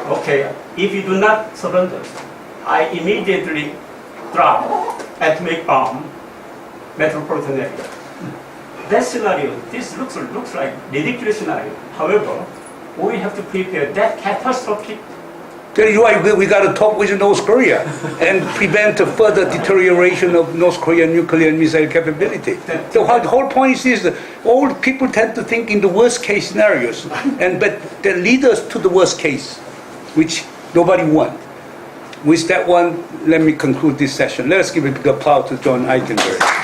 Okay, if you do not surrender, I immediately drop atomic bomb metropolitan area. That scenario, this looks like ridiculous scenario. However, we have to prepare that catastrophic. That is why we got to talk with North Korea and prevent a further deterioration of North Korean nuclear and missile capability. The whole point is this: all people tend to think in the worst case scenarios, but they lead us to the worst case, which nobody wants. With that one, let me conclude this session. Let us give a big applause to John Eichenberg.